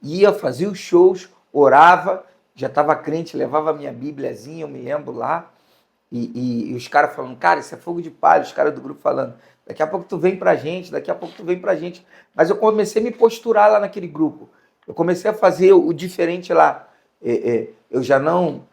ia fazer os shows, orava, já estava crente, levava a minha bíbliazinha, eu me lembro lá, e os caras falando, cara, isso é fogo de palha, os caras do grupo falando, daqui a pouco tu vem pra gente, daqui a pouco tu vem pra gente. Mas eu comecei a me posturar lá naquele grupo, eu comecei a fazer o diferente lá. Eu já não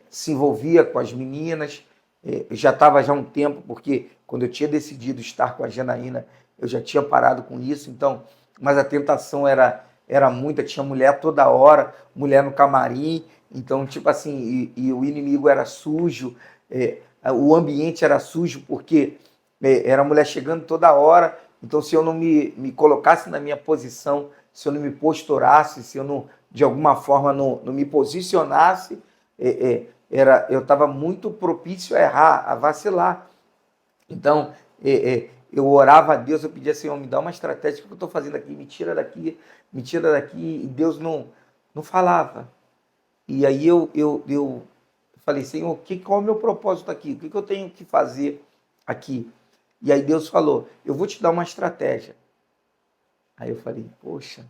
se envolvia com as meninas, eu já estava já há um tempo, porque quando eu tinha decidido estar com a Janaína, eu já tinha parado com isso, então, mas a tentação era muita, tinha mulher toda hora, mulher no camarim, então, tipo assim, e o inimigo era sujo, o ambiente era sujo, porque era mulher chegando toda hora, então se eu não me colocasse na minha posição, se eu não me posturasse, se eu não, de alguma forma, não me posicionasse, eu estava muito propício a errar, a vacilar. Então, eu orava a Deus, eu pedia, Senhor, me dá uma estratégia, o que eu estou fazendo aqui? Me tira daqui, e Deus não falava. E aí eu falei, Senhor, qual é o meu propósito aqui? O que eu tenho que fazer aqui? E aí Deus falou, eu vou te dar uma estratégia. Aí eu falei, poxa.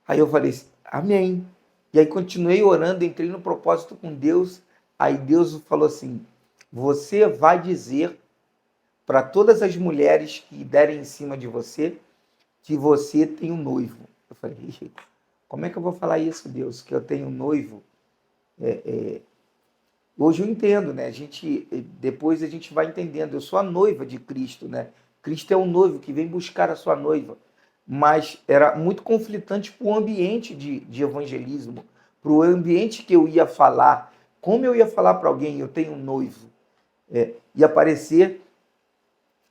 Aí eu falei, amém. E aí continuei orando, entrei no propósito com Deus. Aí Deus falou assim, você vai dizer para todas as mulheres que derem em cima de você que você tem um noivo. Eu falei, como é que eu vou falar isso, Deus, que eu tenho um noivo? Hoje eu entendo, né? Depois a gente vai entendendo. Eu sou a noiva de Cristo, né? Cristo é o noivo que vem buscar a sua noiva. Mas era muito conflitante para o ambiente de evangelismo, para o ambiente que eu ia falar, como eu ia falar para alguém, eu tenho um noivo, ia parecer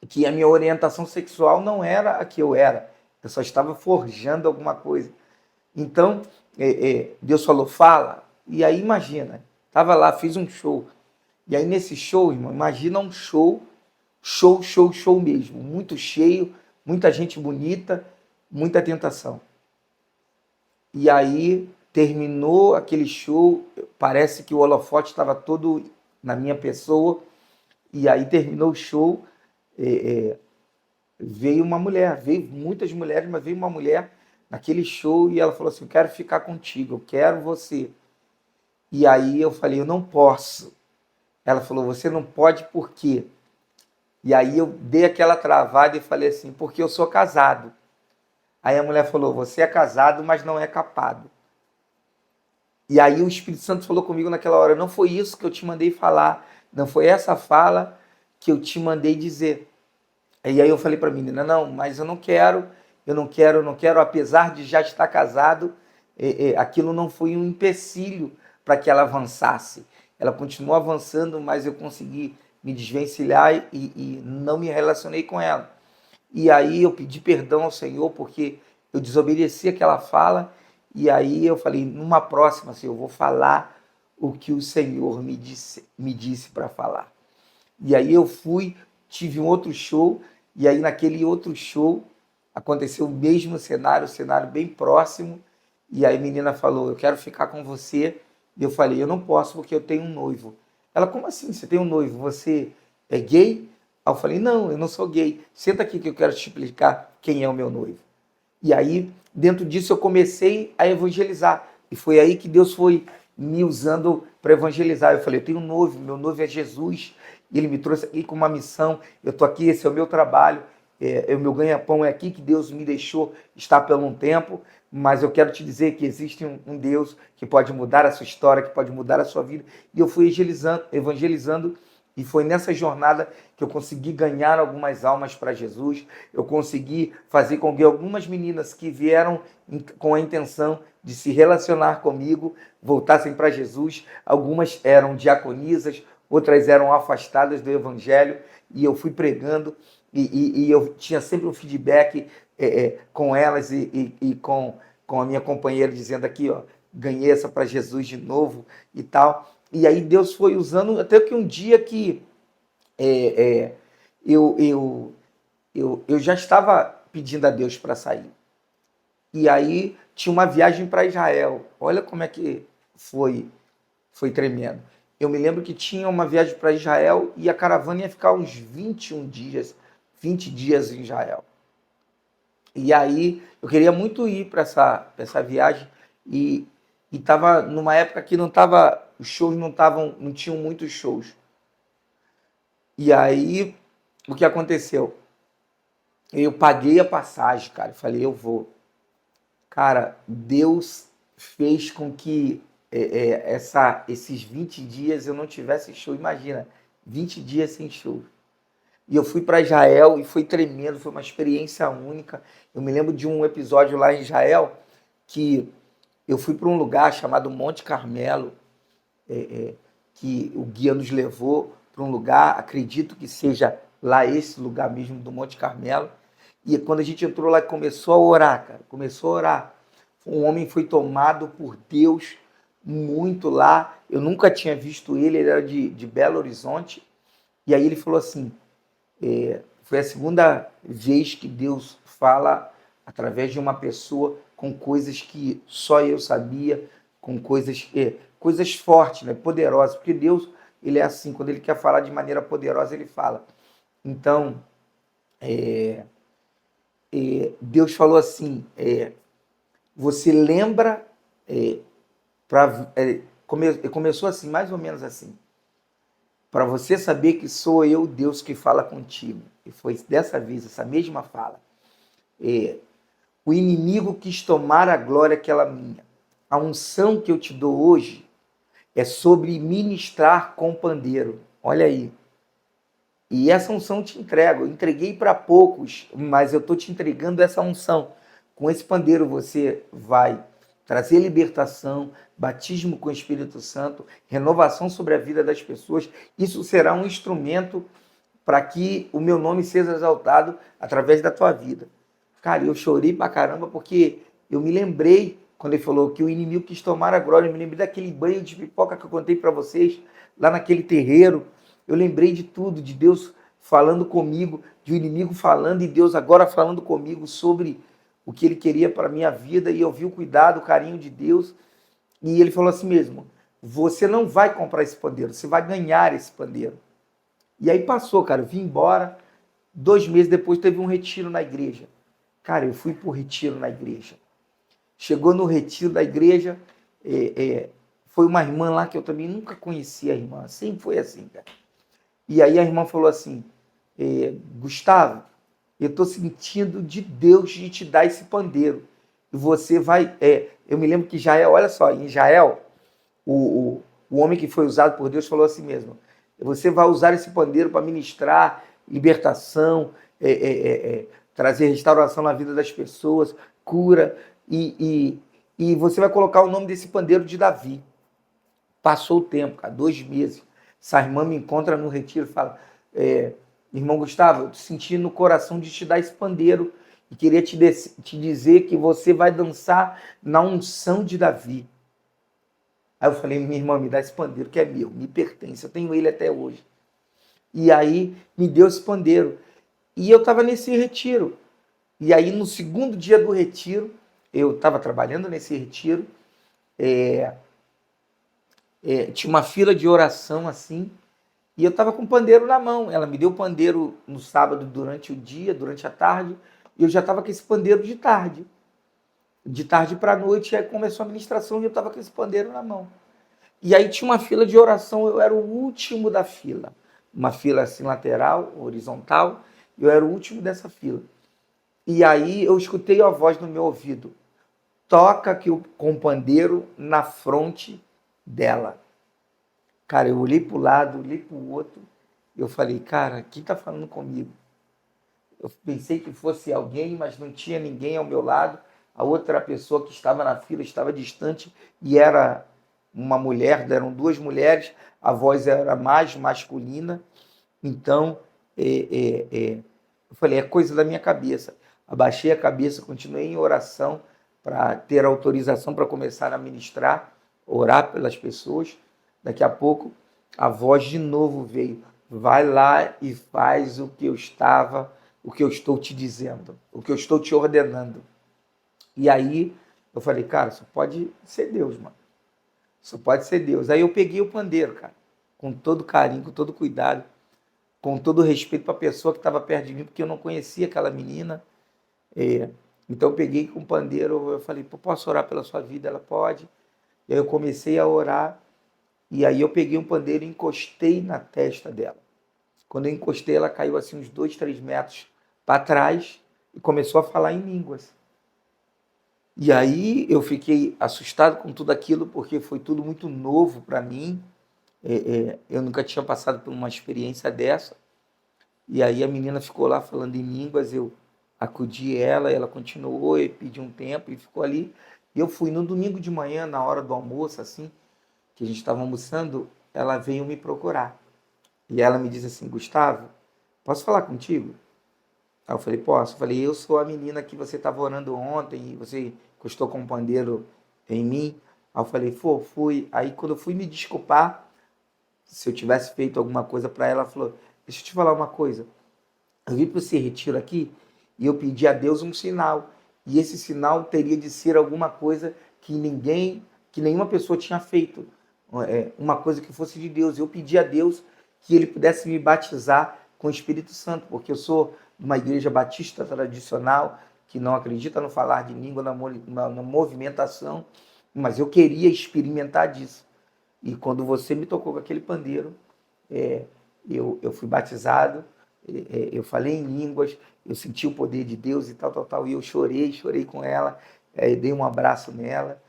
que a minha orientação sexual não era a que eu era, eu só estava forjando alguma coisa. Então, Deus falou, fala, e aí imagina, estava lá, fiz um show, e aí nesse show, irmão, imagina um show mesmo, muito cheio, muita gente bonita, muita tentação. E aí terminou aquele show, parece que o holofote estava todo na minha pessoa, e aí terminou o show, veio uma mulher, veio muitas mulheres, mas veio uma mulher naquele show e ela falou assim, eu quero ficar contigo, eu quero você. E aí eu falei, eu não posso. Ela falou, você não pode por quê? E aí eu dei aquela travada e falei assim, porque eu sou casado. Aí a mulher falou, você é casado, mas não é capado. E aí o Espírito Santo falou comigo naquela hora, não foi isso que eu te mandei falar, não foi essa fala que eu te mandei dizer. E aí eu falei para a menina, não, mas eu não quero, apesar de já estar casado, aquilo não foi um empecilho para que ela avançasse. Ela continuou avançando, mas eu consegui me desvencilhar e não me relacionei com ela. E aí eu pedi perdão ao Senhor porque eu desobedeci aquela fala. E aí eu falei, numa próxima, assim, eu vou falar o que o Senhor me disse para falar. E aí eu fui, tive um outro show, e aí naquele outro show aconteceu o mesmo cenário, um cenário bem próximo, e aí a menina falou, eu quero ficar com você. E eu falei, eu não posso porque eu tenho um noivo. Ela, como assim, você tem um noivo? Você é gay? Aí eu falei, não, eu não sou gay. Senta aqui que eu quero te explicar quem é o meu noivo. E aí, dentro disso, eu comecei a evangelizar. E foi aí que Deus foi me usando para evangelizar. Eu falei, eu tenho um noivo, meu noivo é Jesus. E ele me trouxe aqui com uma missão. Eu estou aqui, esse é o meu trabalho. O meu ganha-pão é aqui que Deus me deixou estar por um tempo. Mas eu quero te dizer que existe um Deus que pode mudar a sua história, que pode mudar a sua vida. E eu fui evangelizando e foi nessa jornada que eu consegui ganhar algumas almas para Jesus. Eu consegui fazer com que algumas meninas que vieram com a intenção de se relacionar comigo voltassem para Jesus. Algumas eram diaconisas, outras eram afastadas do evangelho. E eu fui pregando e eu tinha sempre um feedback com elas e com a minha companheira dizendo aqui, ó, ganhei essa para Jesus de novo e tal. E aí Deus foi usando, até que um dia que é, é, eu, eu, eu já estava pedindo a Deus para sair. E aí tinha uma viagem para Israel. Olha como é que foi tremendo. Eu me lembro que tinha uma viagem para Israel e a caravana ia ficar uns 21 dias, 20 dias em Israel. E aí eu queria muito ir para essa viagem e estava numa época que não tava, os shows não tinham muitos shows. E aí o que aconteceu? Eu paguei a passagem, cara. Eu falei, eu vou. Cara, Deus fez com que esses 20 dias eu não tivesse show. Imagina, 20 dias sem show. E eu fui para Israel e foi tremendo, foi uma experiência única. Eu me lembro de um episódio lá em Israel que eu fui para um lugar chamado Monte Carmelo, que o guia nos levou para um lugar, acredito que seja lá esse lugar mesmo do Monte Carmelo. E quando a gente entrou lá e começou a orar, cara, começou a orar, um homem foi tomado por Deus muito lá. Eu nunca tinha visto ele, ele era de Belo Horizonte. E aí ele falou assim, foi a segunda vez que Deus fala através de uma pessoa com coisas que só eu sabia, com coisas fortes, né, poderosas, porque Deus, ele é assim, quando ele quer falar de maneira poderosa, ele fala. Então, Deus falou assim, você lembra, começou assim, mais ou menos assim, para você saber que sou eu, Deus, que fala contigo. E foi dessa vez, essa mesma fala. O inimigo quis tomar a glória que ela minha. A unção que eu te dou hoje é sobre ministrar com pandeiro. Olha aí. E essa unção eu te entrego. Eu entreguei para poucos, mas eu estou te entregando essa unção. Com esse pandeiro você vai trazer libertação, batismo com o Espírito Santo, renovação sobre a vida das pessoas. Isso será um instrumento para que o meu nome seja exaltado através da tua vida. Cara, eu chorei pra caramba porque eu me lembrei, quando ele falou que o inimigo quis tomar a glória, eu me lembrei daquele banho de pipoca que eu contei para vocês, lá naquele terreiro. Eu lembrei de tudo, de Deus falando comigo, de o inimigo falando e Deus agora falando comigo sobre o que ele queria para a minha vida, e eu vi o cuidado, o carinho de Deus. E ele falou assim mesmo: você não vai comprar esse pandeiro, você vai ganhar esse pandeiro. E aí passou, cara, eu vim embora. 2 meses depois teve um retiro na igreja. Cara, eu fui pro retiro na igreja. Chegou no retiro da igreja, foi uma irmã lá que eu também nunca conhecia a irmã, sempre foi assim, cara. E aí a irmã falou assim: Gustavo, eu estou sentindo de Deus de te dar esse pandeiro. E você vai. Eu me lembro que Jael, olha só, em Jael, o homem que foi usado por Deus falou assim mesmo: você vai usar esse pandeiro para ministrar libertação, trazer restauração na vida das pessoas, cura, e você vai colocar o nome desse pandeiro de Davi. Passou o tempo, cara, 2 meses. Essa irmã me encontra no retiro e fala: irmão Gustavo, eu senti no coração de te dar esse pandeiro e queria te dizer que você vai dançar na unção de Davi. Aí eu falei: minha irmã, me dá esse pandeiro que é meu, me pertence, eu tenho ele até hoje. E aí me deu esse pandeiro. E eu estava nesse retiro. E aí no segundo dia do retiro, eu estava trabalhando nesse retiro, tinha uma fila de oração assim, e eu estava com o pandeiro na mão. Ela me deu o pandeiro no sábado durante o dia, durante a tarde, e eu já estava com esse pandeiro de tarde. De tarde para a noite, aí começou a ministração e eu estava com esse pandeiro na mão. E aí tinha uma fila de oração, eu era o último da fila. Uma fila assim lateral, horizontal, eu era o último dessa fila. E aí eu escutei a voz no meu ouvido: toca aqui com o pandeiro na fronte dela. Cara, eu olhei para o lado, olhei para o outro, eu falei: cara, quem está falando comigo? Eu pensei que fosse alguém, mas não tinha ninguém ao meu lado. A outra pessoa que estava na fila estava distante e era uma mulher, eram 2 mulheres, a voz era mais masculina. Então, eu falei: é coisa da minha cabeça. Abaixei a cabeça, continuei em oração para ter autorização para começar a ministrar, orar pelas pessoas. Daqui a pouco, a voz de novo veio: vai lá e faz o que eu estou te dizendo, o que eu estou te ordenando. E aí eu falei: cara, só pode ser Deus, mano. Só pode ser Deus. Aí eu peguei o pandeiro, cara, com todo carinho, com todo cuidado, com todo respeito para a pessoa que estava perto de mim, porque eu não conhecia aquela menina. Então eu peguei com o pandeiro, eu falei: posso orar pela sua vida? Ela: pode. E aí eu comecei a orar, e aí eu peguei um pandeiro e encostei na testa dela. Quando eu encostei, ela caiu assim uns 2, 3 metros para trás e começou a falar em línguas. E aí eu fiquei assustado com tudo aquilo, porque foi tudo muito novo para mim. Eu nunca tinha passado por uma experiência dessa. E aí a menina ficou lá falando em línguas, eu acudi ela continuou, eu pedi um tempo e ficou ali. E eu fui no domingo de manhã, na hora do almoço, assim, que a gente estava almoçando, ela veio me procurar. E ela me disse assim: Gustavo, posso falar contigo? Aí eu falei: posso. Eu falei: eu sou a menina que você estava orando ontem e você encostou com um pandeiro em mim. Aí eu falei: fui. Aí quando eu fui me desculpar, se eu tivesse feito alguma coisa para ela, ela falou: deixa eu te falar uma coisa. Eu vim para esse retiro aqui e eu pedi a Deus um sinal. E esse sinal teria de ser alguma coisa que nenhuma pessoa tinha feito. Uma coisa que fosse de Deus. Eu pedi a Deus que ele pudesse me batizar com o Espírito Santo, porque eu sou de uma igreja batista tradicional, que não acredita no falar de língua, na movimentação, mas eu queria experimentar disso. E quando você me tocou com aquele pandeiro, eu fui batizado, eu falei em línguas, eu senti o poder de Deus e tal, e eu chorei com ela, dei um abraço nela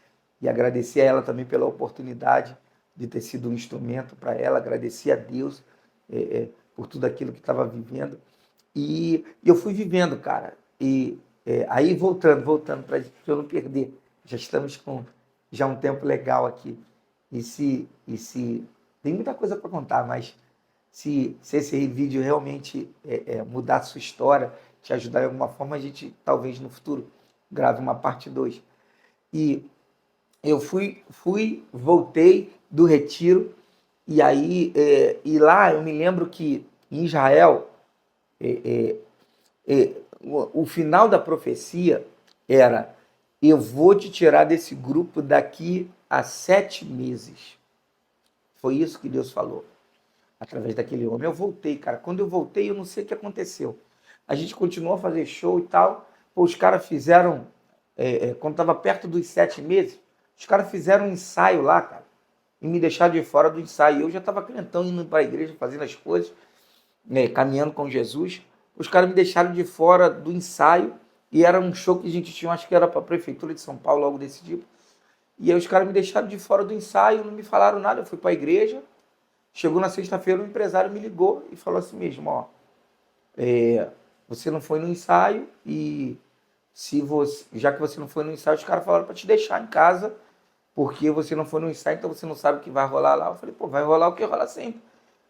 e agradeci a ela também pela oportunidade de ter sido um instrumento para ela, agradeci a Deus por tudo aquilo que estava vivendo. E eu fui vivendo, cara. E aí, voltando, para eu não perder já estamos com já um tempo legal aqui. E se tem muita coisa para contar, mas se esse vídeo realmente mudar a sua história, te ajudar de alguma forma, a gente talvez no futuro grave uma parte 2. E eu voltei do retiro, e aí, e lá eu me lembro que em Israel, o final da profecia era: eu vou te tirar desse grupo daqui a 7 meses. Foi isso que Deus falou, através daquele homem. Eu voltei, cara. Quando eu voltei, eu não sei o que aconteceu. A gente continuou a fazer show e tal. Pô, os caras fizeram, quando estava perto dos 7 meses, os caras fizeram um ensaio lá, cara, e me deixaram de fora do ensaio. Eu já estava crentão, indo para a igreja, fazendo as coisas, caminhando com Jesus. Os caras me deixaram de fora do ensaio, e era um show que a gente tinha, acho que era para a Prefeitura de São Paulo, algo desse tipo. E aí os caras me deixaram de fora do ensaio, não me falaram nada. Eu fui para a igreja. Chegou na sexta-feira, o empresário me ligou e falou assim mesmo: ó, você não foi no ensaio, e já que você não foi no ensaio, os caras falaram para te deixar em casa, porque você não foi no ensaio, então você não sabe o que vai rolar lá. Eu falei: pô, vai rolar o que rola sempre.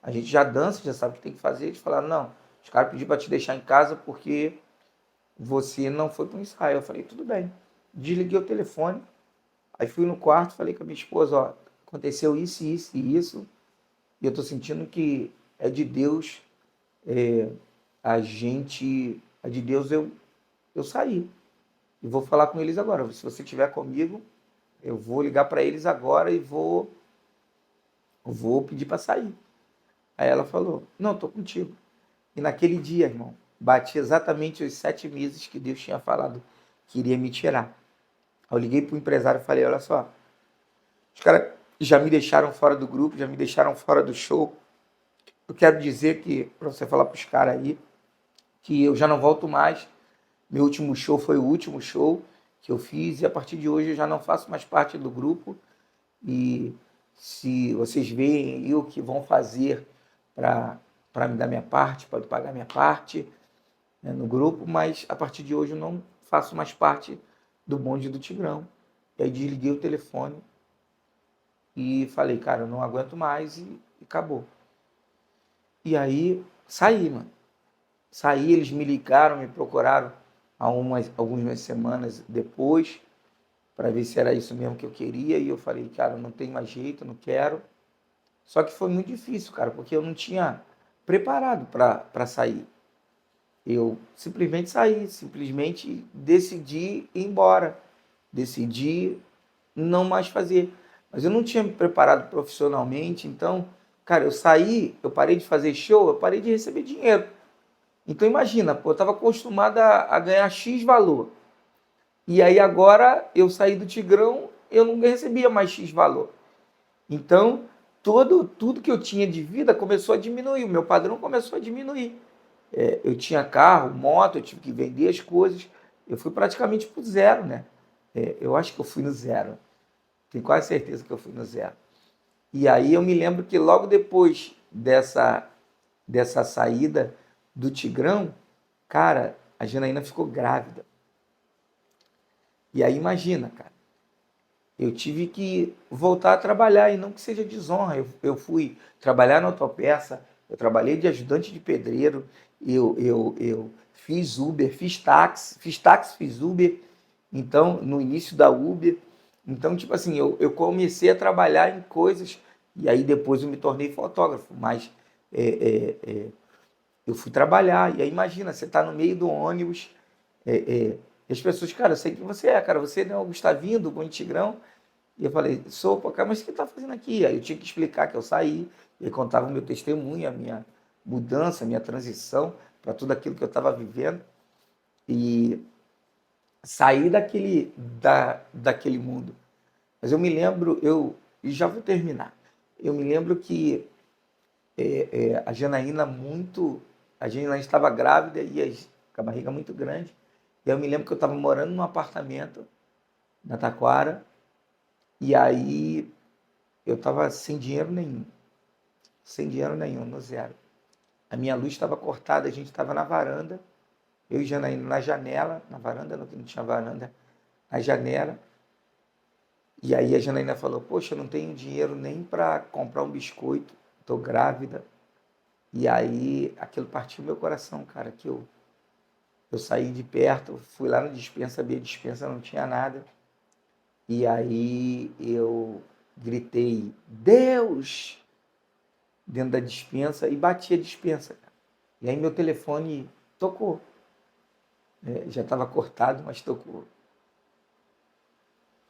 A gente já dança, já sabe o que tem que fazer. Eles falaram: não, os caras pediram para te deixar em casa porque você não foi para o ensaio. Eu falei: tudo bem. Desliguei o telefone, aí fui no quarto, falei com a minha esposa: ó, aconteceu isso, isso e isso, e eu estou sentindo que é de Deus, é de Deus eu saí. E vou falar com eles agora. Se você estiver comigo, eu vou ligar para eles agora e vou pedir para sair. Aí ela falou: não, estou contigo. E naquele dia, irmão, bati exatamente os 7 meses que Deus tinha falado que iria me tirar. Eu liguei para o empresário e falei: olha só, os caras já me deixaram fora do grupo, já me deixaram fora do show. Eu quero dizer que, para você falar para os caras aí, que eu já não volto mais. Meu último show foi o último show que eu fiz, e a partir de hoje eu já não faço mais parte do grupo. E se vocês veem aí o que vão fazer para me dar minha parte, pode pagar minha parte, né, no grupo, mas a partir de hoje eu não faço mais parte do bonde do Tigrão. E aí desliguei o telefone e falei: cara, eu não aguento mais, e acabou. E aí saí, mano. Saí, eles me ligaram, me procuraram algumas semanas depois, para ver se era isso mesmo que eu queria, e eu falei: cara, não tem mais jeito, não quero. Só que foi muito difícil, cara, porque eu não tinha preparado para sair. Eu simplesmente saí, simplesmente decidi ir embora, decidi não mais fazer. Mas eu não tinha me preparado profissionalmente, então, cara, eu saí, eu parei de fazer show, eu parei de receber dinheiro. Então imagina, pô, eu estava acostumado a ganhar X valor. E aí agora eu saí do Tigrão, eu não recebia mais X valor. Então, tudo que eu tinha de vida começou a diminuir, o meu padrão começou a diminuir. Eu tinha carro, moto, eu tive que vender as coisas. Eu fui praticamente pro zero, né? Eu acho que eu fui no zero. Tenho quase certeza que eu fui no zero. E aí eu me lembro que logo depois dessa saída do Tigrão, cara, a Janaína ficou grávida. E aí imagina, cara, eu tive que voltar a trabalhar, e não que seja desonra. Eu fui trabalhar na autopeça, eu trabalhei de ajudante de pedreiro, eu fiz Uber, fiz táxi, fiz Uber, então, no início da Uber. Então, tipo assim, eu comecei a trabalhar em coisas, e aí depois eu me tornei fotógrafo, mas eu fui trabalhar. E aí imagina, você está no meio do ônibus, e as pessoas: cara, eu sei que você cara, você não é o Gustavinho do Bom Tigrão? E eu falei: sou, pô, cara, mas o que você está fazendo aqui? Aí eu tinha que explicar que eu saí, e contava o meu testemunho, a minha mudança, a minha transição para tudo aquilo que eu estava vivendo, e sair daquele mundo. Mas eu me lembro, e já vou terminar, eu me lembro que a Janaína a Janaína estava grávida, e com a barriga muito grande, e eu me lembro que eu estava morando num apartamento na Taquara, e aí eu estava sem dinheiro nenhum, no zero. A minha luz estava cortada, a gente estava na varanda, eu e Janaína na janela, na varanda, não tinha varanda, na janela, E aí a Janaína falou, poxa, eu não tenho dinheiro nem para comprar um biscoito, tô grávida. E aí aquilo partiu meu coração, cara, que eu saí de perto, fui lá na despensa, abri a despensa, não tinha nada. E aí eu gritei, Deus! Dentro da despensa e bati a despensa, cara. E aí meu telefone tocou. Já estava cortado, mas tocou.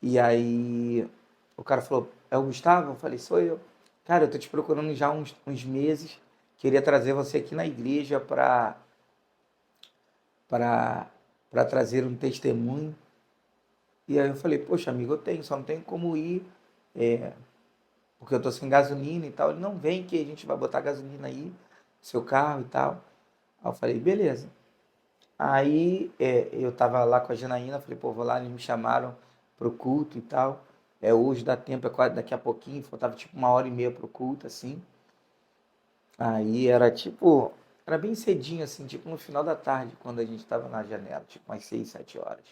E aí o cara falou, é o Gustavo? Eu falei, sou eu. Cara, eu tô te procurando já há uns meses. Queria trazer você aqui na igreja para trazer um testemunho. E aí eu falei, poxa, amigo, eu tenho, só não tenho como ir, porque eu tô sem gasolina e tal. Ele, não, vem que a gente vai botar gasolina aí, no seu carro e tal. Aí eu falei, beleza. Aí eu tava lá com a Janaína, falei, pô, vou lá, eles me chamaram pro culto e tal. Hoje dá tempo, é quase daqui a pouquinho, faltava tipo 1h30 pro culto, assim. Aí era bem cedinho, assim, tipo no final da tarde, quando a gente tava na janela, tipo umas 6, 7 horas.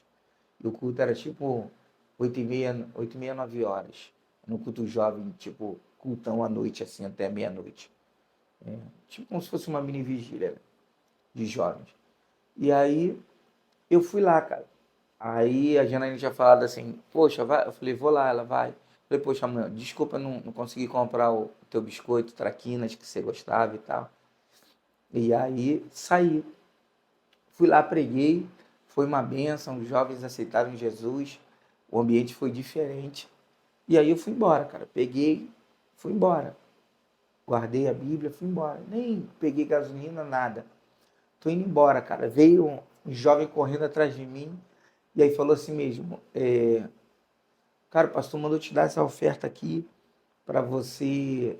E o culto era tipo 8h30, 8h30, 9 horas. No culto jovem, tipo, cultão à noite, assim, até meia-noite. Tipo como se fosse uma mini vigília, né, de jovens. E aí eu fui lá, cara. Aí a Janaína tinha falado assim, poxa, vai. Eu falei, vou lá, ela vai. Eu falei, poxa, mãe, desculpa, não consegui comprar o teu biscoito, traquinas, que você gostava e tal. E aí saí. Fui lá, preguei, foi uma bênção, os jovens aceitaram Jesus, o ambiente foi diferente. E aí eu fui embora, cara. Peguei, fui embora. Guardei a Bíblia, fui embora. Nem peguei gasolina, nada. Tô indo embora, cara. Veio um jovem correndo atrás de mim e aí falou assim mesmo, cara, o pastor mandou te dar essa oferta aqui para você,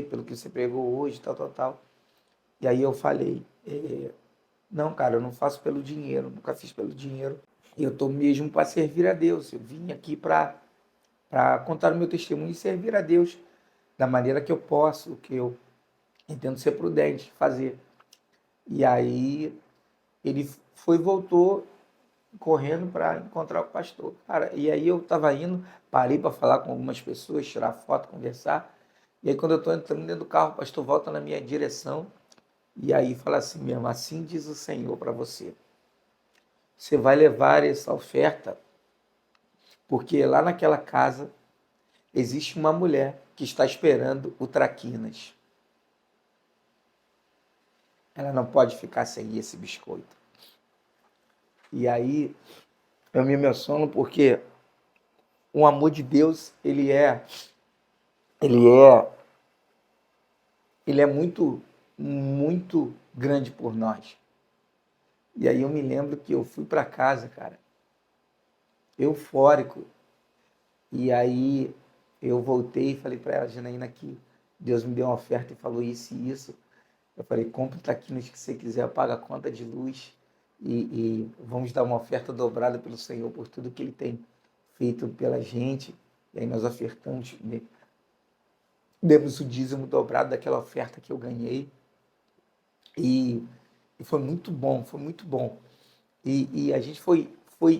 pelo que você pregou hoje, tal, tal, tal. E aí eu falei, não, cara, eu não faço pelo dinheiro, nunca fiz pelo dinheiro. Eu estou mesmo para servir a Deus. Eu vim aqui para contar o meu testemunho e servir a Deus da maneira que eu posso, que eu entendo ser prudente fazer. E aí ele foi e voltou correndo para encontrar o pastor. Cara, e aí eu estava indo, parei para falar com algumas pessoas, tirar foto, conversar. E aí quando eu estou entrando dentro do carro, o pastor volta na minha direção e aí fala assim mesmo, assim diz o Senhor para você. Você vai levar essa oferta porque lá naquela casa existe uma mulher que está esperando o traquinas. Ela não pode ficar sem esse biscoito. E aí eu me emociono porque o amor de Deus, ele é, ele é muito, muito grande por nós. E aí eu me lembro que eu fui para casa, cara, eufórico. E aí eu voltei e falei para ela, Janaína, que Deus me deu uma oferta e falou isso e isso. Eu falei, compre o taquinos que você quiser, paga a conta de luz e vamos dar uma oferta dobrada pelo Senhor por tudo que Ele tem feito pela gente. E aí nós ofertamos, né, demos o dízimo dobrado daquela oferta que eu ganhei. E, e foi muito bom, foi muito bom. E a gente foi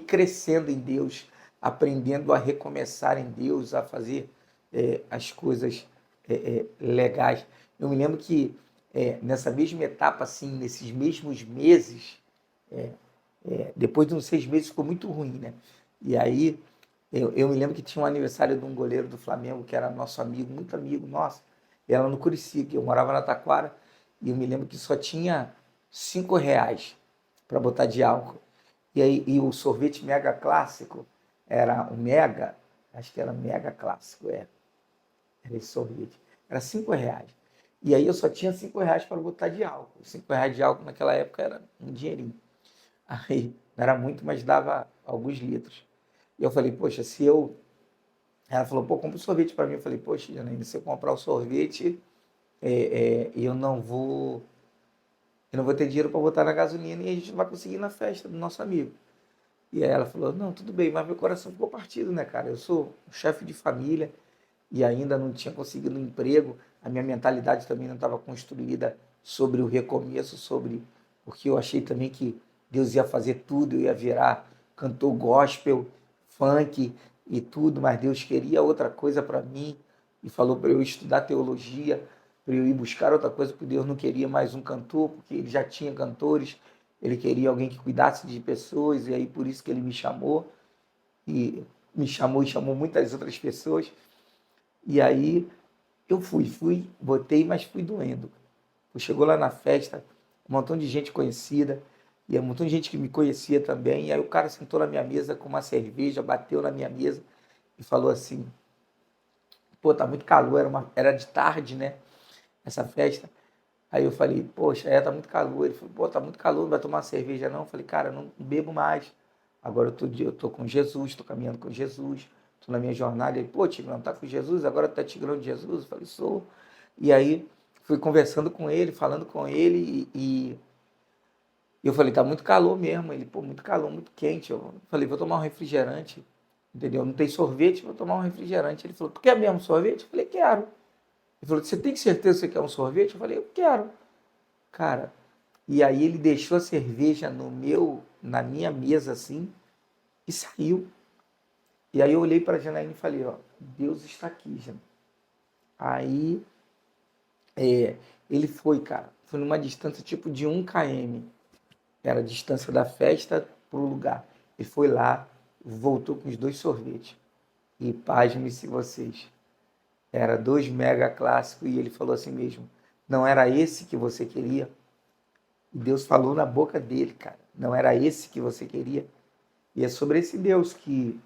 crescendo em Deus, aprendendo a recomeçar em Deus, a fazer as coisas legais. Eu me lembro que nessa mesma etapa, assim, nesses mesmos meses, depois de uns 6 meses ficou muito ruim, né? E aí eu me lembro que tinha um aniversário de um goleiro do Flamengo, que era nosso amigo, muito amigo nosso, e ela no Curicica, eu morava na Taquara, e eu me lembro que só tinha R$ 5 para botar de álcool. E aí e o sorvete mega clássico era o mega, acho que era mega clássico, era esse sorvete. Era R$ 5. E aí eu só tinha R$ 5 para botar de álcool. R$ 5 de álcool naquela época era um dinheirinho. Aí não era muito, mas dava alguns litros. E eu falei, poxa, se eu. Ela falou, pô, compra um sorvete para mim. Eu falei, poxa, Janaína, se eu comprar o sorvete, eu não vou ter dinheiro para botar na gasolina e a gente não vai conseguir ir na festa do nosso amigo. E aí ela falou, não, tudo bem, mas meu coração ficou partido, né, cara? Eu sou um chefe de família e ainda não tinha conseguido um emprego, a minha mentalidade também não estava construída sobre o recomeço, porque eu achei também que Deus ia fazer tudo, eu ia virar cantor gospel, funk, e tudo, mas Deus queria outra coisa para mim e falou para eu estudar teologia, para eu ir buscar outra coisa, porque Deus não queria mais um cantor, porque ele já tinha cantores, ele queria alguém que cuidasse de pessoas, e aí por isso que ele e me chamou e chamou muitas outras pessoas. E aí eu botei, mas fui doendo. Chegou lá na festa, um montão de gente conhecida, e um montão de gente que me conhecia também. E aí o cara sentou na minha mesa com uma cerveja, bateu na minha mesa e falou assim: pô, tá muito calor, era de tarde, né? Essa festa. Aí eu falei: poxa, tá muito calor. Ele falou: pô, tá muito calor, não vai tomar cerveja não? Eu falei: cara, eu não bebo mais. Agora eu tô com Jesus, tô caminhando com Jesus, tô na minha jornada. Ele: pô, Tigrão, tá com Jesus? Agora tá Tigrão de Jesus? Eu falei: sou. E aí fui conversando com ele, falando com ele, e eu falei: tá muito calor mesmo. Ele: pô, muito calor, muito quente. Eu falei: vou tomar um refrigerante, entendeu? Não tem sorvete, vou tomar um refrigerante. Ele falou: tu quer mesmo sorvete? Eu falei: quero. Ele falou: você tem certeza que você quer um sorvete? Eu falei: eu quero. Cara, e aí ele deixou a cerveja na minha mesa assim e saiu. E aí eu olhei para a Janaína e falei: ó, Deus está aqui, Janaína. Aí ele foi, cara, foi numa distância tipo de 1 km. Era a distância da festa pro lugar. Ele foi lá, voltou com os 2 sorvetes. E pasme se vocês. Era 2 mega clássicos e ele falou assim mesmo: não era esse que você queria? E Deus falou na boca dele, cara: não era esse que você queria? E é sobre esse Deus que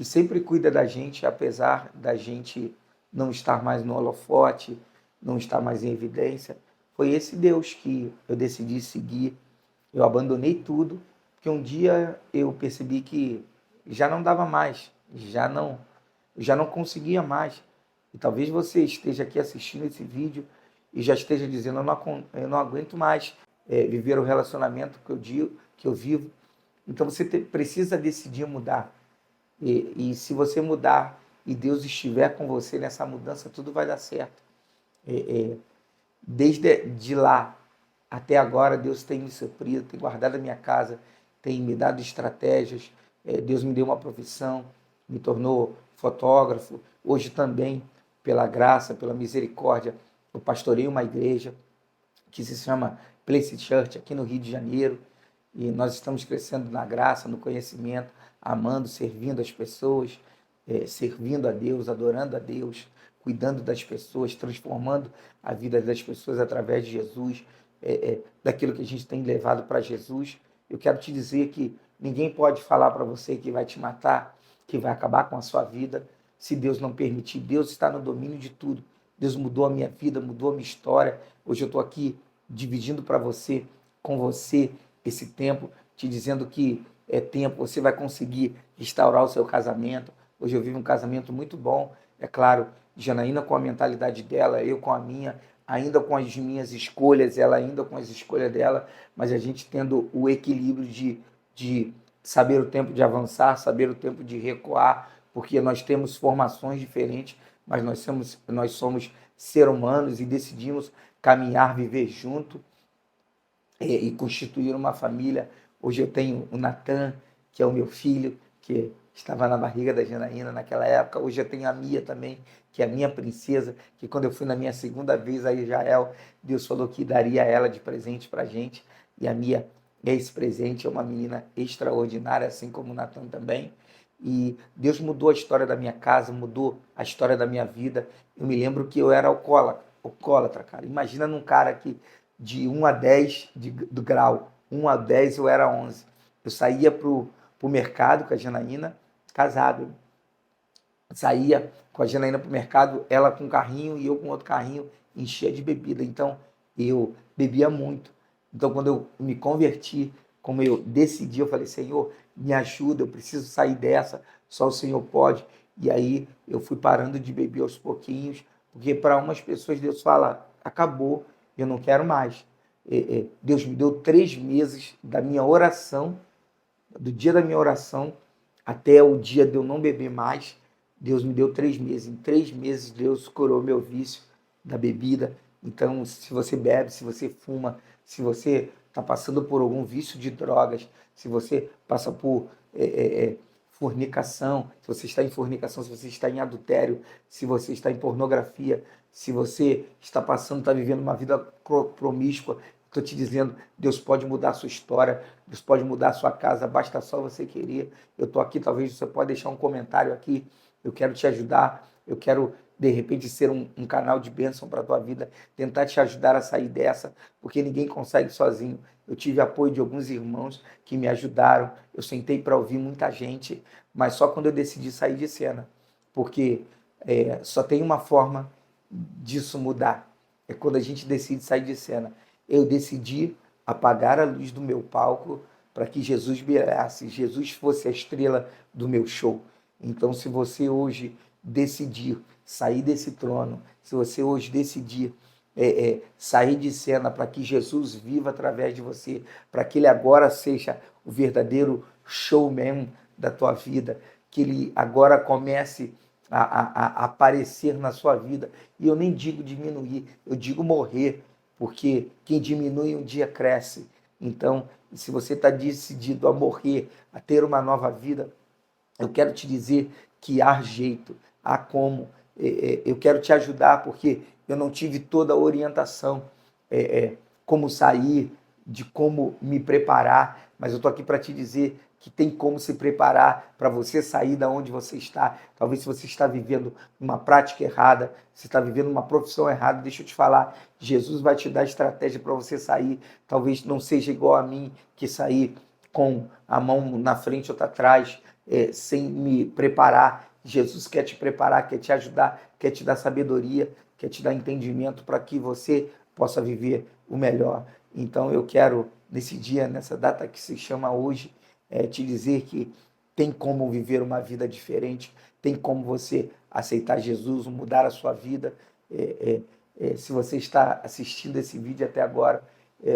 sempre cuida da gente, apesar da gente não estar mais no holofote, não estar mais em evidência. Foi esse Deus que eu decidi seguir. Eu abandonei tudo, porque um dia eu percebi que já não dava mais, já não conseguia mais. E talvez você esteja aqui assistindo esse vídeo e já esteja dizendo: eu não aguento mais viver o relacionamento que eu vivo. Então você precisa decidir mudar. E se você mudar e Deus estiver com você nessa mudança, tudo vai dar certo. Desde de lá até agora, Deus tem me suprido, tem guardado a minha casa, tem me dado estratégias. Deus me deu uma profissão, me tornou fotógrafo. Hoje também, pela graça, pela misericórdia, eu pastorei uma igreja que se chama Place Church, aqui no Rio de Janeiro. E nós estamos crescendo na graça, no conhecimento, amando, servindo as pessoas, servindo a Deus, adorando a Deus, cuidando das pessoas, transformando a vida das pessoas através de Jesus, daquilo que a gente tem levado para Jesus. Eu quero te dizer que ninguém pode falar para você que vai te matar, que vai acabar com a sua vida, se Deus não permitir. Deus está no domínio de tudo. Deus mudou a minha vida, mudou a minha história. Hoje eu estou aqui dividindo com você, esse tempo, te dizendo que é tempo, você vai conseguir restaurar o seu casamento. Hoje eu vivo um casamento muito bom, é claro, Janaína com a mentalidade dela, eu com a minha, ainda com as minhas escolhas, ela ainda com as escolhas dela, mas a gente tendo o equilíbrio de saber o tempo de avançar, saber o tempo de recuar, porque nós temos formações diferentes, mas nós somos seres humanos e decidimos caminhar, viver junto e constituir uma família. Hoje eu tenho o Natan, que é o meu filho, que estava na barriga da Janaína naquela época. Hoje eu tenho a Mia também, que é a minha princesa, que quando eu fui na minha segunda vez a Israel, Deus falou que daria ela de presente para a gente. E a Mia é esse presente, é uma menina extraordinária, assim como o Natan também. E Deus mudou a história da minha casa, mudou a história da minha vida. Eu me lembro que eu era alcoólatra, cara. Imagina num cara que de 1 a 10 do grau, 1 a 10 eu era 11. Eu saía pro mercado com a Janaína, casado. Saía com a Janaína pro mercado, ela com um carrinho e eu com outro carrinho, enchia de bebida. Então, eu bebia muito. Então, quando eu me converti, como eu decidi, eu falei: Senhor, me ajuda, eu preciso sair dessa, só o Senhor pode. E aí eu fui parando de beber aos pouquinhos, porque para umas pessoas Deus fala: acabou, eu não quero mais. Deus me deu 3 meses da minha oração, do dia da minha oração até o dia de eu não beber mais. Deus me deu 3 meses. Em 3 meses Deus curou meu vício da bebida. Então, se você bebe, se você fuma, se você está passando por algum vício de drogas, se você passa por fornicação, se você está em fornicação, se você está em adultério, se você está em pornografia, se você está passando, está vivendo uma vida promíscua, estou te dizendo, Deus pode mudar a sua história, Deus pode mudar a sua casa, basta só você querer. Eu estou aqui, talvez você pode deixar um comentário aqui, eu quero te ajudar, eu quero, de repente, ser um canal de bênção para a tua vida, tentar te ajudar a sair dessa, porque ninguém consegue sozinho. Eu tive apoio de alguns irmãos que me ajudaram, eu sentei para ouvir muita gente, mas só quando eu decidi sair de cena, porque só tem uma forma disso mudar, é quando a gente decide sair de cena. Eu decidi apagar a luz do meu palco para que Jesus brilhasse, Jesus fosse a estrela do meu show. Então, se você hoje decidir sair desse trono, se você hoje decidir sair de cena para que Jesus viva através de você, para que ele agora seja o verdadeiro showman da tua vida, que ele agora comece a aparecer na sua vida. E eu nem digo diminuir, eu digo morrer, porque quem diminui um dia cresce. Então, se você está decidido a morrer, a ter uma nova vida, eu quero te dizer que há jeito, há como. Eu quero te ajudar, porque eu não tive toda a orientação, como sair, de como me preparar, mas eu estou aqui para te dizer que tem como se preparar para você sair da onde você está. Talvez se você está vivendo uma prática errada, se está vivendo uma profissão errada, deixa eu te falar, Jesus vai te dar estratégia para você sair. Talvez não seja igual a mim, que sair com a mão na frente ou atrás, sem me preparar. Jesus quer te preparar, quer te ajudar, quer te dar sabedoria, quer te dar entendimento para que você possa viver o melhor. Então eu quero, nesse dia, nessa data que se chama hoje, te dizer que tem como viver uma vida diferente, tem como você aceitar Jesus, mudar a sua vida. Se você está assistindo esse vídeo até agora,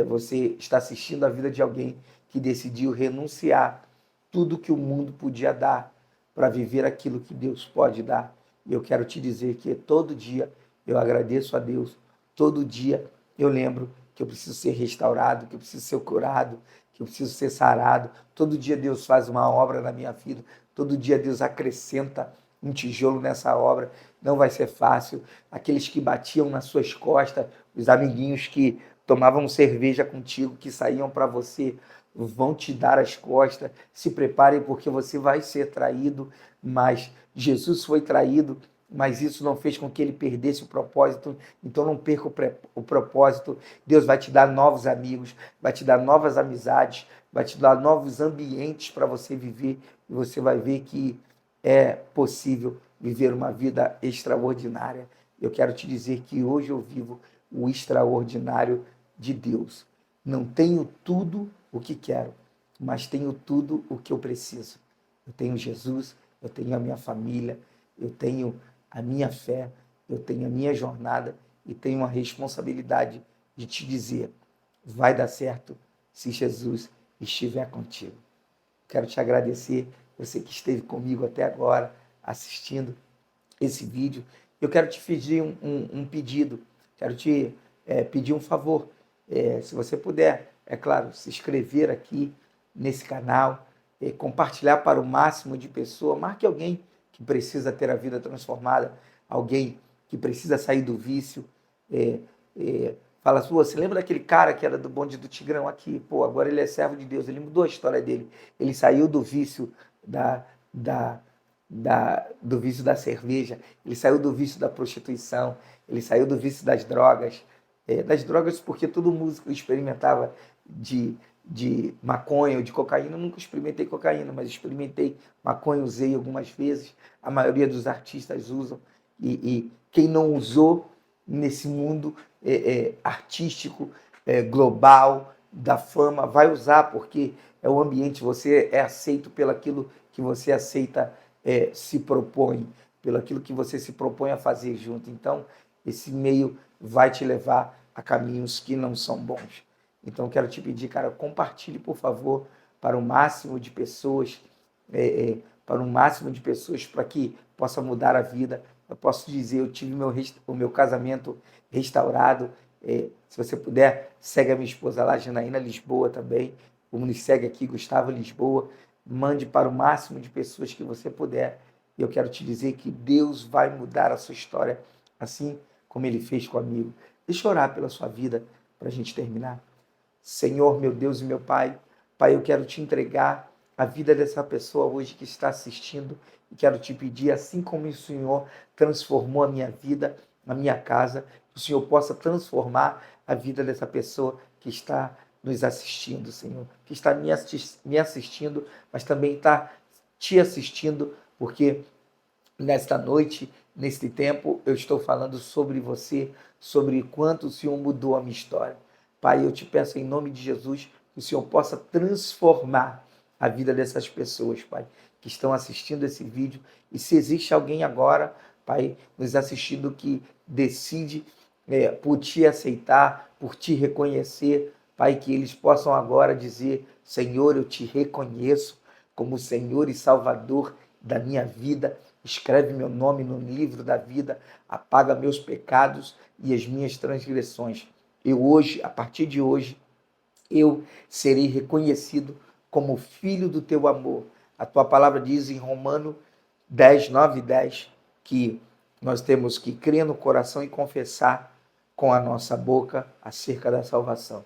você está assistindo a vida de alguém que decidiu renunciar tudo que o mundo podia dar para viver aquilo que Deus pode dar. E eu quero te dizer que todo dia eu agradeço a Deus, todo dia eu lembro que eu preciso ser restaurado, que eu preciso ser curado, que eu preciso ser sarado. Todo dia Deus faz uma obra na minha vida, todo dia Deus acrescenta um tijolo nessa obra. Não vai ser fácil. Aqueles que batiam nas suas costas, os amiguinhos que tomavam cerveja contigo, que saíam para você, vão te dar as costas. Se preparem, porque você vai ser traído, mas Jesus foi traído, mas isso não fez com que ele perdesse o propósito. Então não perca o propósito. Deus vai te dar novos amigos, vai te dar novas amizades, vai te dar novos ambientes para você viver, e você vai ver que é possível viver uma vida extraordinária. Eu quero te dizer que hoje eu vivo o extraordinário de Deus. Não tenho tudo o que quero, mas tenho tudo o que eu preciso. Eu tenho Jesus, eu tenho a minha família, eu tenho a minha fé, eu tenho a minha jornada e tenho a responsabilidade de te dizer, vai dar certo se Jesus estiver contigo. Quero te agradecer, você que esteve comigo até agora, assistindo esse vídeo. Eu quero te pedir um pedido, quero te pedir um favor. Se você puder, é claro, se inscrever aqui nesse canal, compartilhar para o máximo de pessoas, marque alguém que precisa ter a vida transformada, alguém que precisa sair do vício. Fala assim, você lembra daquele cara que era do bonde do Tigrão aqui? Pô, agora ele é servo de Deus, ele mudou a história dele. Ele saiu do vício do vício da cerveja, ele saiu do vício da prostituição, ele saiu do vício das drogas porque todo músico experimentava de maconha ou de cocaína. Eu nunca experimentei cocaína, mas experimentei maconha, usei algumas vezes. A maioria dos artistas usam. E quem não usou nesse mundo artístico, global, da fama, vai usar, porque é o ambiente, você é aceito pelo aquilo que você aceita, se propõe, pelo aquilo que você se propõe a fazer junto. Então, esse meio vai te levar a caminhos que não são bons. Então, quero te pedir, cara, compartilhe, por favor, para o máximo de pessoas, para que possa mudar a vida. Eu posso dizer, eu tive o meu casamento restaurado. Se você puder, segue a minha esposa lá, Janaína Lisboa também, como nos segue aqui, Gustavo Lisboa. mande para o máximo de pessoas que você puder. E eu quero te dizer que Deus vai mudar a sua história, assim como Ele fez comigo. Deixa eu orar pela sua vida para a gente terminar. Senhor, meu Deus e meu Pai, Pai, eu quero te entregar a vida dessa pessoa hoje que está assistindo e quero te pedir, assim como o Senhor transformou a minha vida, a minha casa, que o Senhor possa transformar a vida dessa pessoa que está nos assistindo, Senhor, que está me assistindo, mas também está te assistindo, porque nesta noite, neste tempo, eu estou falando sobre você, sobre quanto o Senhor mudou a minha história. Pai, eu te peço em nome de Jesus que o Senhor possa transformar a vida dessas pessoas, Pai, que estão assistindo esse vídeo. E se existe alguém agora, Pai, nos assistindo que decide por te aceitar, por te reconhecer, Pai, que eles possam agora dizer: Senhor, eu te reconheço como Senhor e Salvador da minha vida. Escreve meu nome no livro da vida, apaga meus pecados e as minhas transgressões. Eu hoje, a partir de hoje, eu serei reconhecido como filho do teu amor. A tua palavra diz em Romano 10, 9 e 10 que nós temos que crer no coração e confessar com a nossa boca acerca da salvação.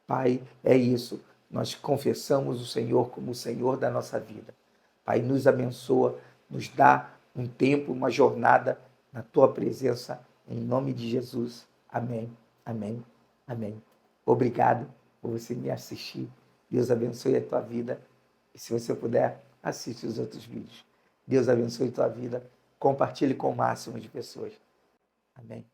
Pai, é isso. Nós confessamos o Senhor como o Senhor da nossa vida. Pai, nos abençoa, nos dá um tempo, uma jornada na tua presença, em nome de Jesus. Amém, amém, amém. Obrigado por você me assistir. Deus abençoe a tua vida. E se você puder, assiste os outros vídeos. Deus abençoe a tua vida. Compartilhe com o máximo de pessoas. Amém.